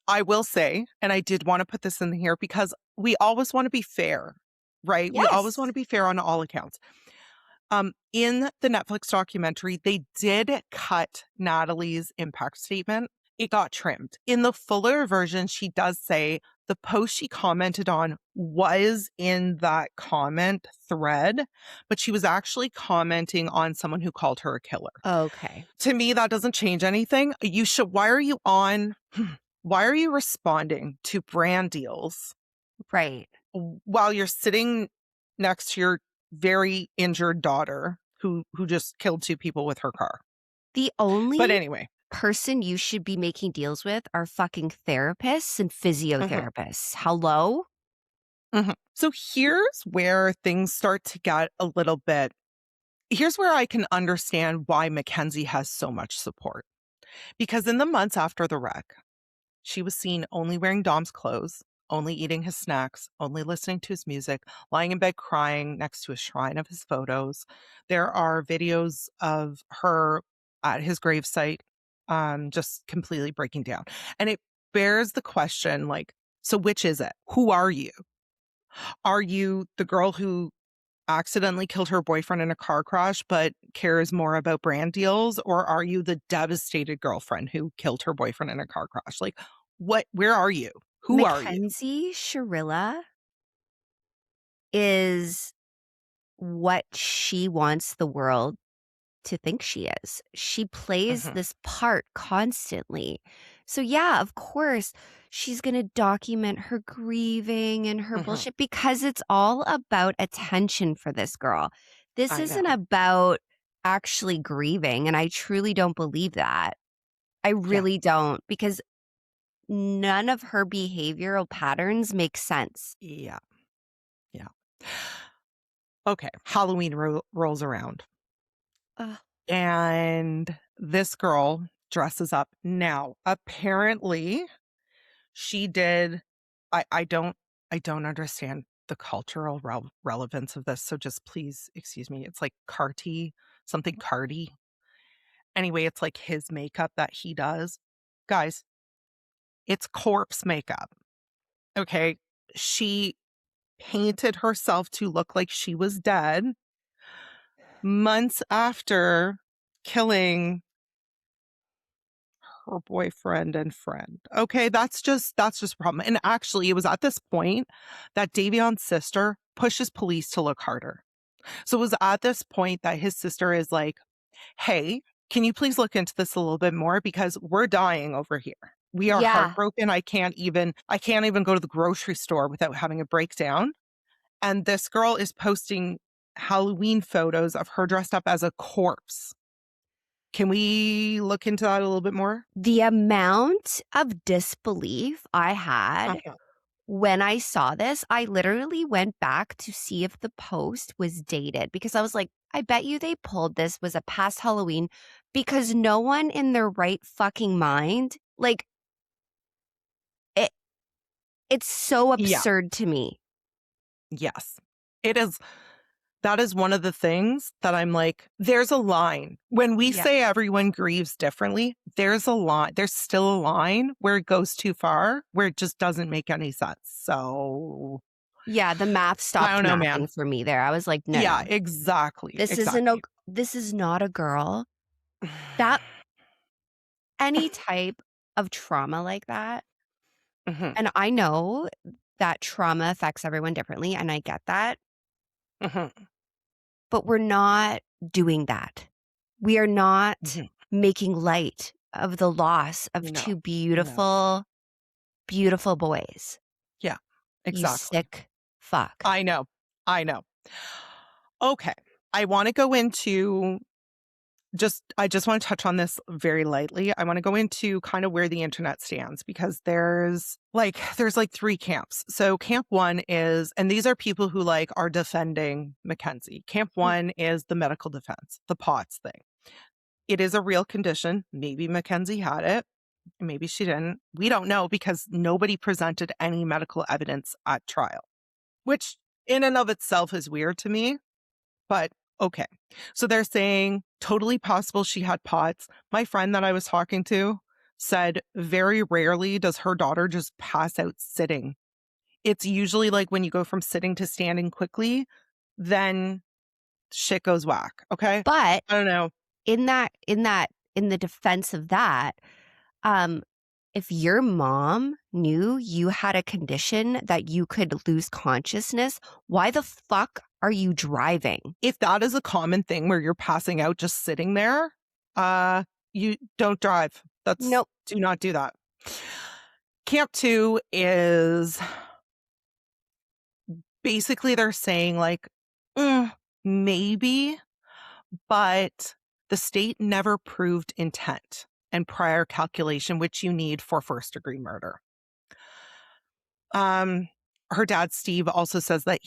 I will say, and I did want to put this in here because we always want to be fair, right? Yes. We always want to be fair on all accounts. In the Netflix documentary, they did cut Natalie's impact statement. It got trimmed. In the fuller version, she does say the post she commented on was in that comment thread, but she was actually commenting on someone who called her a killer. Okay. To me, that doesn't change anything. Why are you responding to brand deals Right. while you're sitting next to your very injured daughter who just killed 2 people with her car? The only But anyway. person you should be making deals with are fucking therapists and physiotherapists. Hello? So here's where things start to get a little bit. Here's where I can understand why Mackenzie has so much support. Because in the months after the wreck, she was seen only wearing Dom's clothes, only eating his snacks, only listening to his music, lying in bed crying next to a shrine of his photos. There are videos of her at his gravesite, just completely breaking down. And it bears the question, like, so which is it? Who are you? Are you the girl who accidentally killed her boyfriend in a car crash but cares more about brand deals? Or are you the devastated girlfriend who killed her boyfriend in a car crash? Like, where are you? Who are you? Mackenzie Shirilla is what she wants the world to think she is. She plays this part constantly. So yeah, of course, she's going to document her grieving and her bullshit because it's all about attention for this girl. This isn't about actually grieving, and I truly don't believe that. I really don't, because none of her behavioral patterns make sense. Yeah. Okay, Halloween rolls around. And this girl dresses up. Now, apparently, she did. I don't understand the cultural relevance of this. So just please excuse me. It's like something Cardi. Anyway, it's like his makeup that he does. Guys, it's corpse makeup. Okay. She painted herself to look like she was dead months after killing her boyfriend and friend. Okay, that's just a problem. And actually, it was at this point that Davion's sister pushes police to look harder. So it was at this point that his sister is like, hey, can you please look into this a little bit more? Because we're dying over here. We are heartbroken. I can't even go to the grocery store without having a breakdown. And this girl is posting Halloween photos of her dressed up as a corpse. Can we look into that a little bit more? The amount of disbelief I had when I saw this, I literally went back to see if the post was dated, because I was like, I bet you they pulled this was a past Halloween, because no one in their right fucking mind, like, it's so absurd to me. Yes, it is. That is one of the things that I'm like, there's a line. When we say everyone grieves differently, there's a line. There's still a line where it goes too far, where it just doesn't make any sense. So yeah, the math stopped mathing for me there. I was like, no. Yeah, exactly. This is not a girl that any type of trauma like that. And I know that trauma affects everyone differently, and I get that. But we're not doing that. We are not making light of the loss of 2 beautiful, beautiful boys. Yeah, exactly. You sick fuck. I know. Okay. I want to go into I just want to touch on this very lightly. I want to go into kind of where the internet stands, because there's like 3 camps. So camp 1 is, and these are people who like are defending Mackenzie. Camp 1 is the medical defense, the POTS thing. It is a real condition. Maybe Mackenzie had it. Maybe she didn't. We don't know, because nobody presented any medical evidence at trial, which in and of itself is weird to me, but okay. So they're saying totally possible she had POTS. My friend that I was talking to said very rarely does her daughter just pass out sitting. It's usually like when you go from sitting to standing quickly, then shit goes whack. Okay. But I don't know. in the defense of that, if your mom knew you had a condition that you could lose consciousness, why the fuck are you driving? If that is a common thing where you're passing out just sitting there, you don't drive. Nope. Do not do that. Camp 2 is basically they're saying like, maybe, but the state never proved intent and prior calculation, which you need for first-degree murder. Her dad, Steve, also says that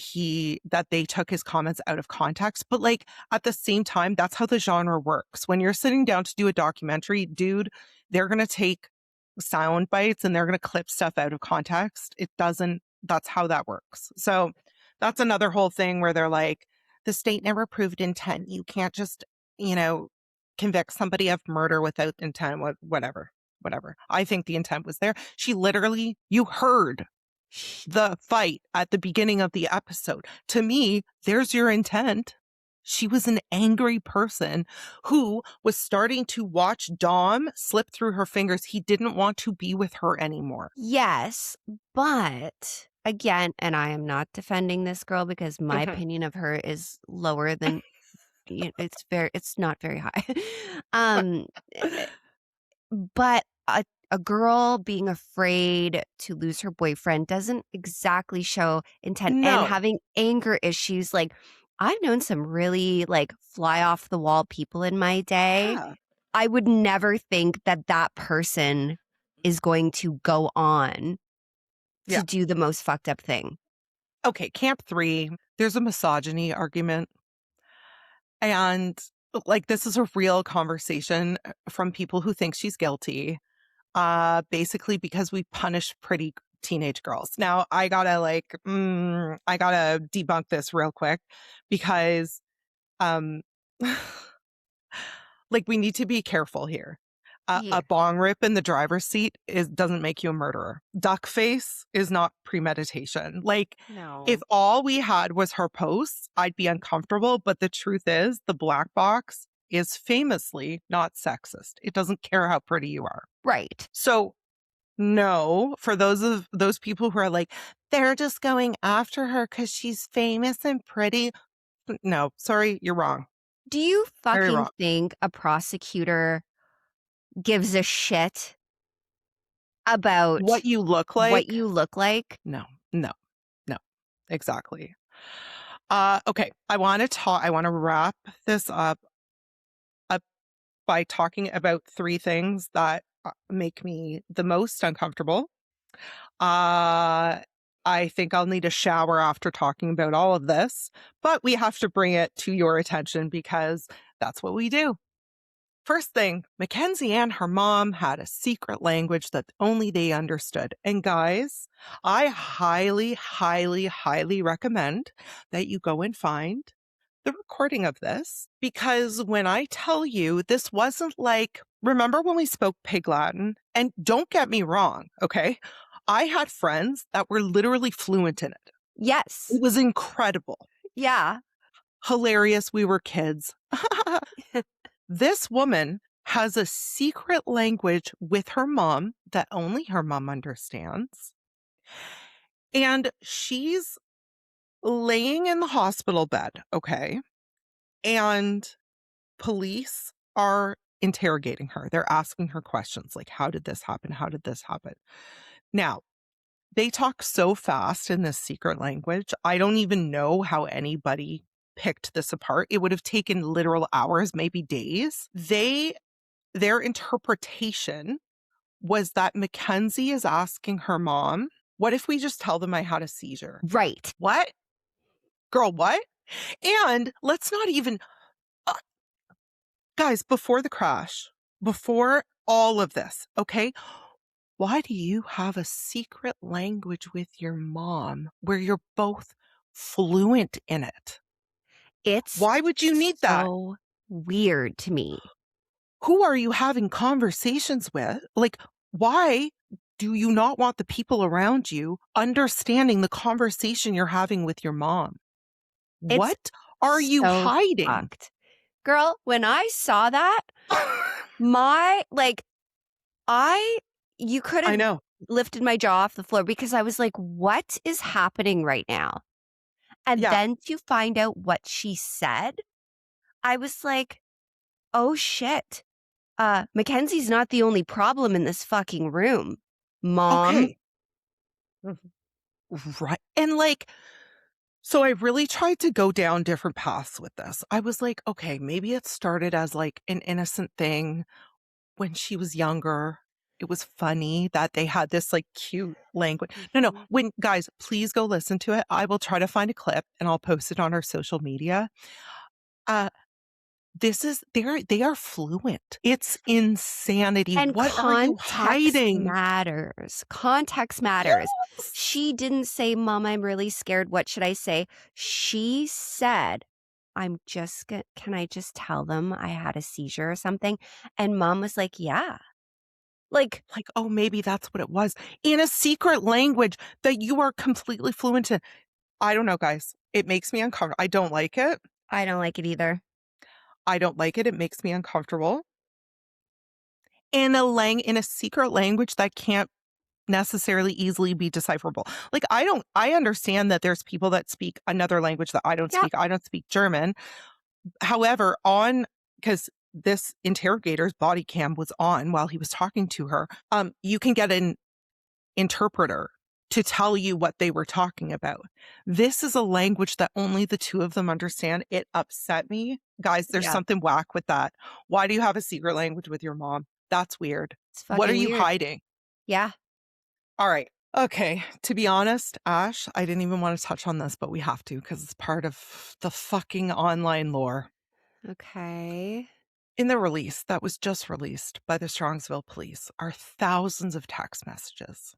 they took his comments out of context, but like at the same time, that's how the genre works. When you're sitting down to do a documentary, dude, they're going to take sound bites and they're going to clip stuff out of context. That's how that works. So that's another whole thing where they're like, the state never proved intent. You can't just, convict somebody of murder without intent, whatever. I think the intent was there. You heard the fight at the beginning of the episode. To me, there's your intent. She was an angry person who was starting to watch Dom slip through her fingers. He didn't want to be with her anymore. Yes, but again, and I am not defending this girl because my opinion of her is lower than it's not very high. But a girl being afraid to lose her boyfriend doesn't exactly show intent. No. And having anger issues, like I've known some really like fly off the wall people in my day. Yeah. I would never think that person is going to go on to do the most fucked up thing. Okay, Camp 3, there's a misogyny argument. And like, this is a real conversation from people who think she's guilty, basically because we punish pretty teenage girls. Now, I gotta debunk this real quick because, like, we need to be careful here. A bong rip in the driver's seat doesn't make you a murderer. Duck face is not premeditation. Like, No. if all we had was her posts, I'd be uncomfortable. But the truth is, the black box is famously not sexist. It doesn't care how pretty you are. Right. So, no, for those people who are like, they're just going after her because she's famous and pretty. No, sorry, you're wrong. Do you Very fucking wrong. think a prosecutor gives a shit about What you look like? No, exactly. Okay, I want to wrap this up by talking about 3 things that make me the most uncomfortable. I think I'll need a shower after talking about all of this, but we have to bring it to your attention because that's what we do. First thing, Mackenzie and her mom had a secret language that only they understood. And guys, I highly, highly, highly recommend that you go and find the recording of this, because when I tell you, this wasn't like, remember when we spoke Pig Latin? And don't get me wrong, okay? I had friends that were literally fluent in it. Yes. It was incredible. Yeah. Hilarious. We were kids. This woman has a secret language with her mom that only her mom understands. And she's laying in the hospital bed, okay? And police are interrogating her. They're asking her questions like, how did this happen? How did this happen? Now, they talk so fast in this secret language. I don't even know how anybody picked this apart. It would have taken literal hours, maybe days. Their interpretation was that Mackenzie is asking her mom, what if we just tell them I had a seizure? Right. What? Girl, what? And let's not even... guys, before the crash, before all of this, okay? Why do you have a secret language with your mom where you're both fluent in it? Why would you need that? So weird to me. Who are you having conversations with? Like, why do you not want the people around you understanding the conversation you're having with your mom? What are you So hiding? fucked. Girl, when I saw that, you could I have know. lifted my jaw off the floor because I was like, what is happening right now? And Yeah. then to find out what she said, I was like, oh shit. Mackenzie's not the only problem in this fucking room. Mom. Okay. Right. And like, so I really tried to go down different paths with this. I was like, okay, maybe it started as like an innocent thing when she was younger. It was funny that they had this like cute language. No. When guys, please go listen to it. I will try to find a clip and I'll post it on our social media. They are fluent. It's insanity. And what are you hiding? Context matters. Yes. She didn't say, Mom, I'm really scared. What should I say? She said, can I just tell them I had a seizure or something? And Mom was like, yeah. Like, oh, maybe that's what it was. In a secret language that you are completely fluent in. I don't know, guys. It makes me uncomfortable. I don't like it. I don't like it either. I don't like it. It makes me uncomfortable. In a secret language that can't necessarily easily be decipherable. Like, I understand that there's people that speak another language that I don't speak. I don't speak German. However, because this interrogator's body cam was on while he was talking to her, you can get an interpreter to tell you what they were talking about. This is a language that only the two of them understand. It upset me. Guys, there's something whack with that. Why do you have a secret language with your mom? That's weird. What are you hiding? Yeah. All right. Okay. To be honest, Ash, I didn't even want to touch on this, but we have to because it's part of the fucking online lore. Okay. In the release that was just released by the Strongsville police are thousands of text messages.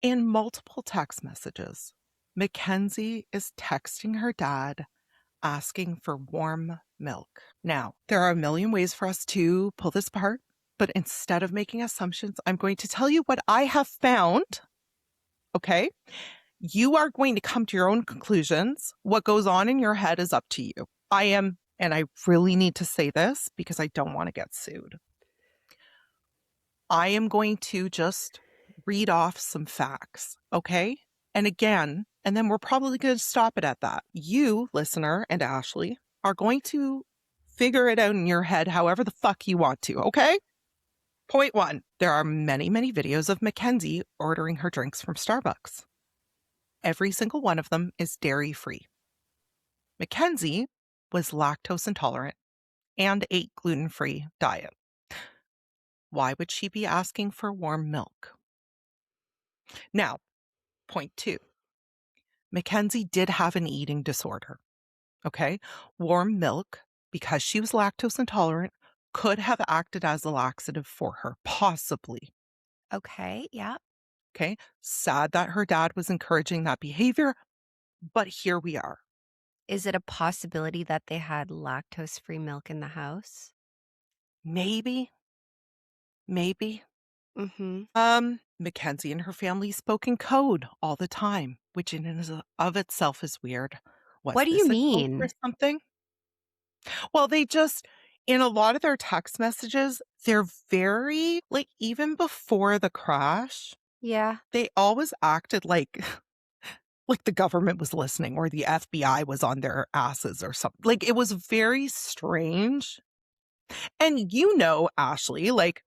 In multiple text messages, Mackenzie is texting her dad asking for warm milk. Now, there are a million ways for us to pull this apart, but instead of making assumptions, I'm going to tell you what I have found. Okay? You are going to come to your own conclusions. What goes on in your head is up to you. And I really need to say this because I don't want to get sued. I am going to just read off some facts, okay? And again, and then we're probably going to stop it at that. You, listener, and Ashley are going to figure it out in your head however the fuck you want to, okay? Point 1. There are many, many videos of Mackenzie ordering her drinks from Starbucks. Every single one of them is dairy-free. Mackenzie was lactose intolerant and ate gluten-free diet. Why would she be asking for warm milk? Now, point 2. Mackenzie did have an eating disorder. Okay? Warm milk, because she was lactose intolerant, could have acted as a laxative for her, possibly. Okay, yeah. Okay? Sad that her dad was encouraging that behavior, but here we are. Is it a possibility that they had lactose-free milk in the house? Maybe. Mm-hmm. Mackenzie and her family spoke in code all the time, which in and of itself is weird. What do you mean? Or something? Well, they just, in a lot of their text messages, they're very, like, even before the crash, Yeah. they always acted like the government was listening or the FBI was on their asses or something. Like, it was very strange. And you know, Ashley, like,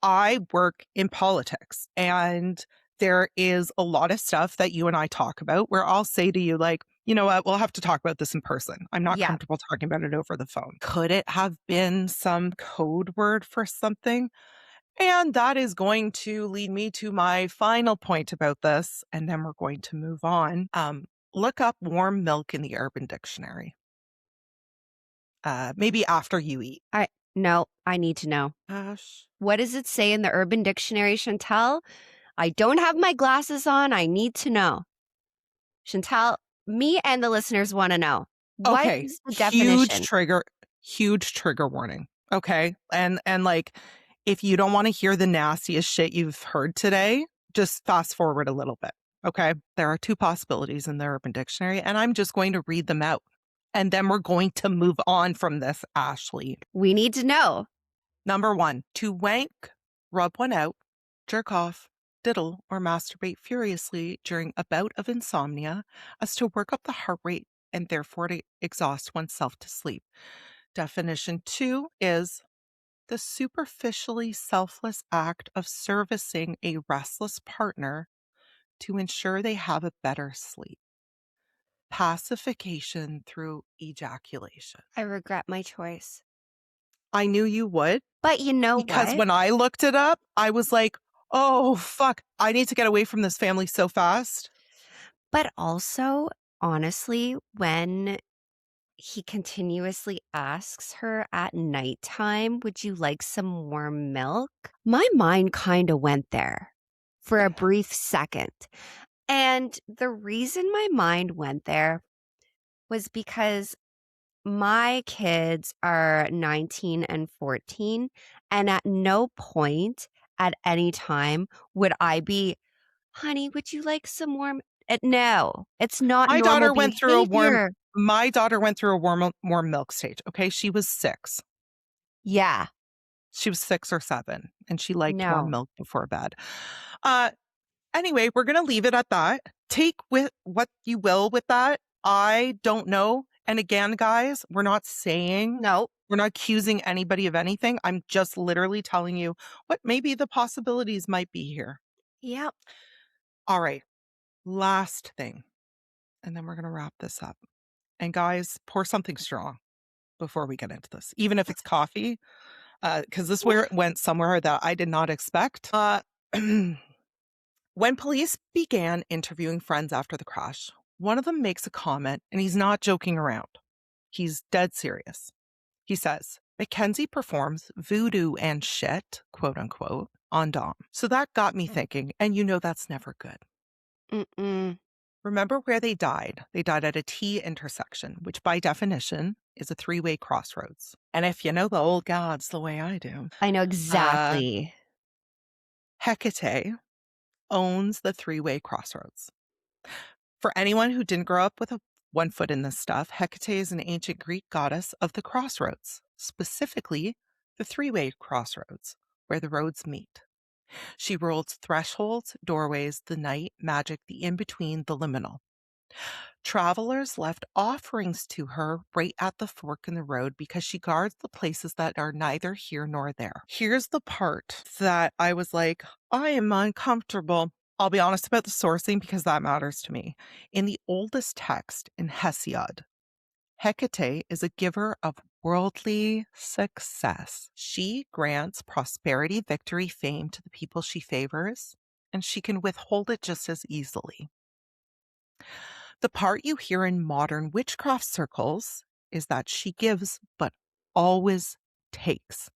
I work in politics and there is a lot of stuff that you and I talk about where I'll say to you, like, you know what, we'll have to talk about this in person. I'm not comfortable talking about it over the phone. Could it have been some code word for something? And that is going to lead me to my final point about this. And then we're going to move on. Look up warm milk in the Urban Dictionary. Maybe after you eat. No, I need to know. Gosh. What does it say in the Urban Dictionary, Chantal? I don't have my glasses on. I need to know. Chantal, me and the listeners want to know. What is the definition? Huge trigger warning. Okay. And like, if you don't want to hear the nastiest shit you've heard today, just fast forward a little bit. Okay. There are two possibilities in the Urban Dictionary, and I'm just going to read them out. And then we're going to move on from this, Ashley. We need to know. Number 1, to wank, rub one out, jerk off, diddle, or masturbate furiously during a bout of insomnia as to work up the heart rate and therefore to exhaust oneself to sleep. Definition 2 is the superficially selfless act of servicing a restless partner to ensure they have a better sleep. Pacification through ejaculation. I regret my choice. I knew you would. But you know because what? when I looked it up, I was like, oh, fuck, I need to get away from this family so fast. But also, honestly, when he continuously asks her at nighttime, would you like some warm milk? My mind kind of went there for a brief second. And the reason my mind went there was because my kids are 19 and 14, and at no point at any time would I be, honey, would you like some warm? No, it's not My normal daughter went through a behavior. warm milk stage. Okay, she was 6. Yeah, She was 6 or 7, and she liked No. warm milk before bed. Anyway, we're gonna leave it at that. Take with what you will with that. I don't know. And again, guys, we're not saying no. we're not accusing anybody of anything. I'm just literally telling you what maybe the possibilities might be here. Yep. All right. Last thing. And then we're going to wrap this up. And guys, pour something strong before we get into this, even if it's coffee, because this where it went somewhere that I did not expect. When police began interviewing friends after the crash, one of them makes a comment, and he's not joking around. He's dead serious. He says, Mackenzie performs voodoo and shit, quote unquote, on Dom. So that got me thinking, and you know that's never good. Mm-mm. Remember where they died? They died at a T intersection, which by definition is a 3-way crossroads. And if you know the old gods the way I do, I know exactly. Hecate owns the 3-way crossroads. For anyone who didn't grow up with one foot in this stuff, Hecate is an ancient Greek goddess of the crossroads, specifically the 3-way crossroads, where the roads meet. She rules thresholds, doorways, the night, magic, the in-between, the liminal. Travelers left offerings to her right at the fork in the road because she guards the places that are neither here nor there. Here's the part that I was like, I am uncomfortable. I'll be honest about the sourcing because that matters to me. In the oldest text in Hesiod, Hecate is a giver of worldly success. She grants prosperity, victory, fame to the people she favors, and she can withhold it just as easily. The part you hear in modern witchcraft circles is that she gives but always takes,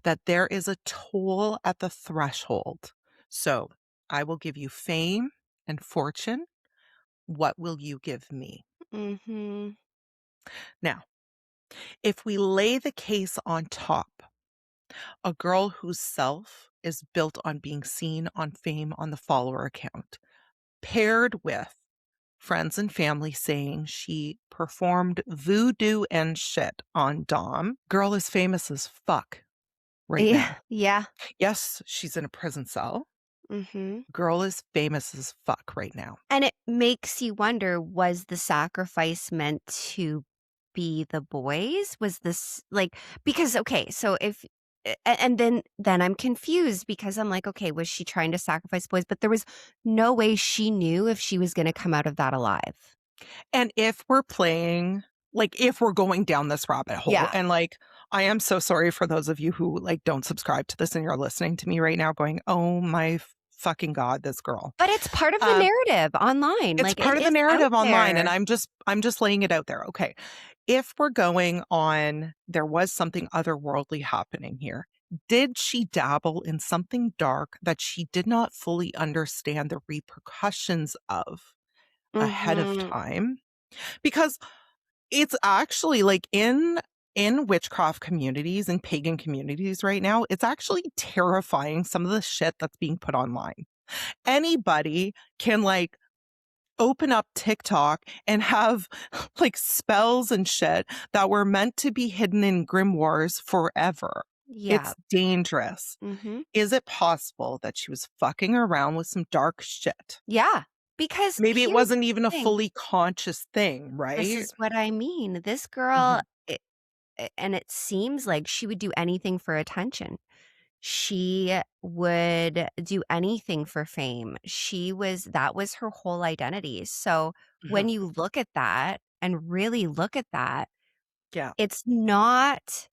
that there is a toll at the threshold. So I will give you fame and fortune. What will you give me? Mm-hmm. Now, if we lay the case on top, a girl whose self is built on being seen, on fame, on the follower account, paired with friends and family saying she performed voodoo and shit on Dom, girl is famous as fuck right now. Yeah. Yes, she's in a prison cell. Mm-hmm. Girl is famous as fuck right now. And it makes you wonder, was the sacrifice meant to be the boys? Was this like, because, okay, so if, and then I'm confused because I'm like, okay, was she trying to sacrifice boys? But there was no way she knew if she was going to come out of that alive. And if we're playing, like, if we're going down this rabbit hole, Yeah. and like, I am so sorry for those of you who like don't subscribe to this and you're listening to me right now going, oh my fucking God, this girl. But it's part of the narrative online. It's like, part of the narrative online. And I'm just laying it out there. Okay. If we're going on, there was something otherworldly happening here. Did she dabble in something dark that she did not fully understand the repercussions of ahead of time? Because it's actually like in witchcraft communities and pagan communities right now, it's actually terrifying some of the shit that's being put online. Anybody can like open up TikTok and have like spells and shit that were meant to be hidden in grimoires forever. Yeah. It's dangerous. Is it possible that she was fucking around with some dark shit? Yeah. Because Maybe it here's wasn't the even a thing. fully conscious thing, This right? is what I mean. This girl, and it seems like she would do anything for attention. She would do anything for fame. That was her whole identity. So when you look at that and really look at that, Yeah. it's not,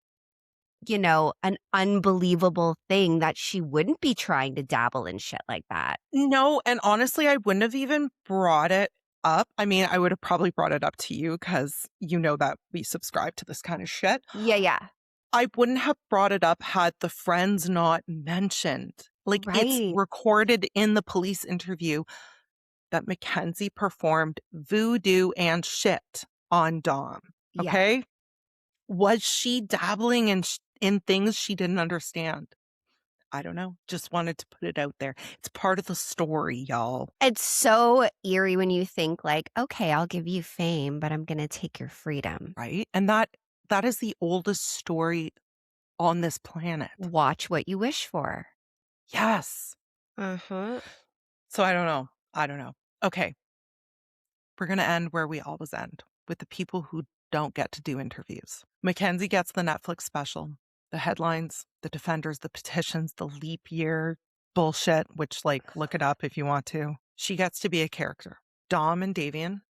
an unbelievable thing that she wouldn't be trying to dabble in shit like that. No, and honestly, I wouldn't have even brought it up. I mean, I would have probably brought it up to you because you know that we subscribe to this kind of shit. Yeah. I wouldn't have brought it up had the friends not mentioned. Like, it's Right. recorded in the police interview that Mackenzie performed voodoo and shit on Dom. Yeah. Okay? Was she dabbling in things she didn't understand? I don't know. Just wanted to put it out there. It's part of the story, y'all. It's so eerie when you think like, okay, I'll give you fame, but I'm going to take your freedom. Right? And that is the oldest story on this planet. Watch what you wish for. Yes. Uh-huh. So I don't know. Okay. We're going to end where we always end, with the people who don't get to do interviews. Mackenzie gets the Netflix special, the headlines, the defenders, the petitions, the leap year bullshit, which, like, look it up if you want to. She gets to be a character. Dom and Davion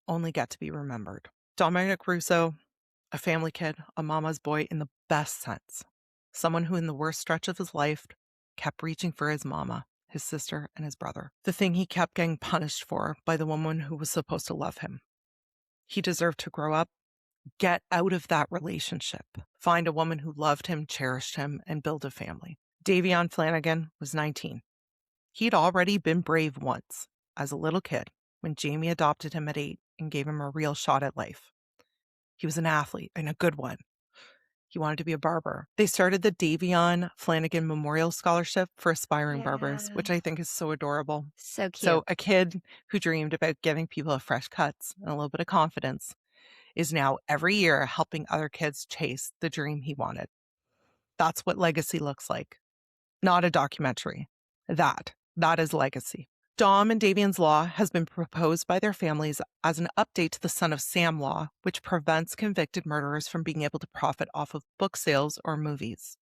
only get to be remembered. Dominic Russo, a family kid, a mama's boy in the best sense. Someone who in the worst stretch of his life kept reaching for his mama, his sister, and his brother. The thing he kept getting punished for by the woman who was supposed to love him. He deserved to grow up, get out of that relationship, find a woman who loved him, cherished him, and build a family. Davion Flanagan was 19. He'd already been brave once, as a little kid, when Jamie adopted him at 8 and gave him a real shot at life. He was an athlete, and a good one. He wanted to be a barber. They started the Davion Flanagan Memorial Scholarship for aspiring barbers, which I think is so adorable. So cute. So a kid who dreamed about giving people a fresh cuts and a little bit of confidence is now every year helping other kids chase the dream he wanted. That's what legacy looks like. Not a documentary. That is legacy. Dom and Davion's law has been proposed by their families as an update to the Son of Sam law, which prevents convicted murderers from being able to profit off of book sales or movies.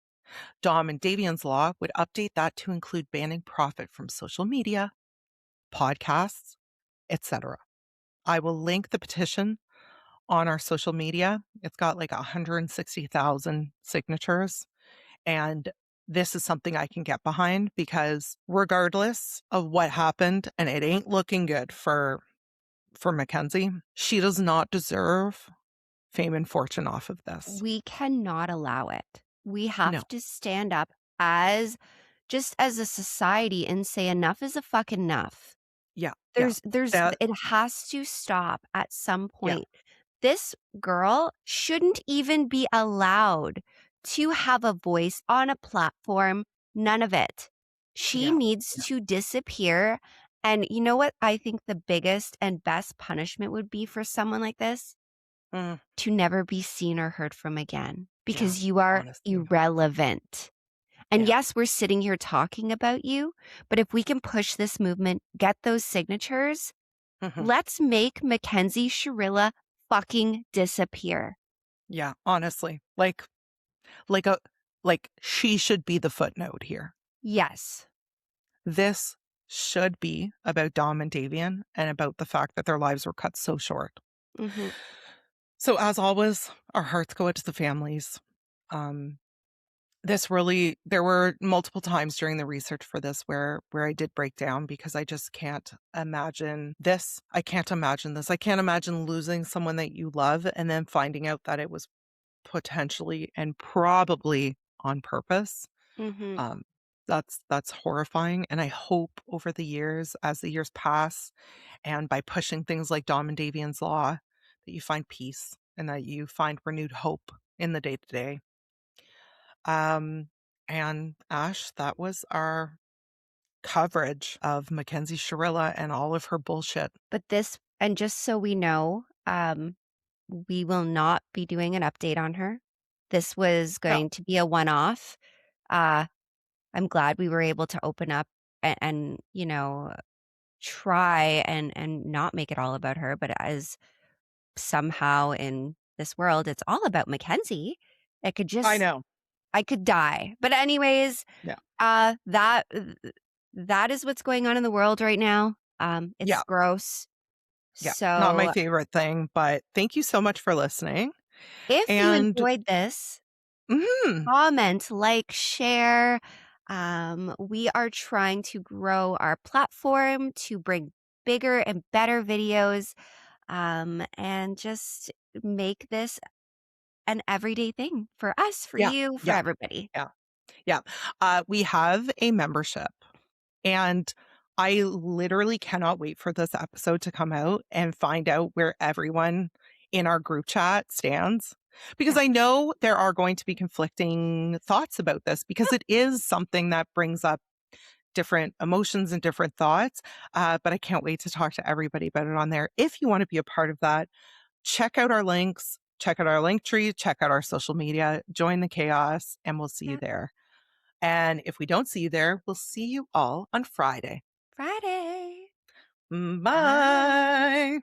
Dom and Davion's law would update that to include banning profit from social media, podcasts, etc. I will link the petition on our social media. It's got like 160,000 signatures. And this is something I can get behind because regardless of what happened, and it ain't looking good for Mackenzie, she does not deserve fame and fortune off of this. We cannot allow it. We have No. to stand up as a society and say enough is a fuck enough. Yeah. It has to stop at some point. This girl shouldn't even be allowed to have a voice on a platform. None of it. She needs to disappear. And you know what I think the biggest and best punishment would be for someone like this? To never be seen or heard from again. Because you are irrelevant. And yes, we're sitting here talking about you, but if we can push this movement, get those signatures, let's make Mackenzie Shirilla fucking disappear. Yeah, honestly. Like she should be the footnote here. Yes. This should be about Dom and Davion and about the fact that their lives were cut so short. So as always, our hearts go out to the families. There were multiple times during the research for this where I did break down because I just can't imagine this. I can't imagine losing someone that you love and then finding out that it was potentially and probably on purpose. That's horrifying. And I hope over the years, as the years pass, and by pushing things like Dom and Davion's law, that you find peace and that you find renewed hope in the day-to-day. And Ash, that was our coverage of Mackenzie Shirilla and all of her bullshit. But this, and just so we know, we will not be doing an update on her. This was going to be a one-off. I'm glad we were able to open up and try and not make it all about her, but as somehow in this world, it's all about Mackenzie. I know. I could die. But anyways, Yeah. that is what's going on in the world right now. It's gross. Yeah. So Not my favorite thing, but thank you so much for listening. if you enjoyed this, comment, like, share. We are trying to grow our platform to bring bigger and better videos, and just make this an everyday thing for us, for you, for everybody. Yeah. We have a membership, and I literally cannot wait for this episode to come out and find out where everyone in our group chat stands. Because I know there are going to be conflicting thoughts about this, because it is something that brings up different emotions and different thoughts. But I can't wait to talk to everybody about it on there. If you want to be a part of that, check out our links, check out our link tree, check out our social media, join the chaos, and we'll see you there. And if we don't see you there, we'll see you all on Friday. Friday. Bye.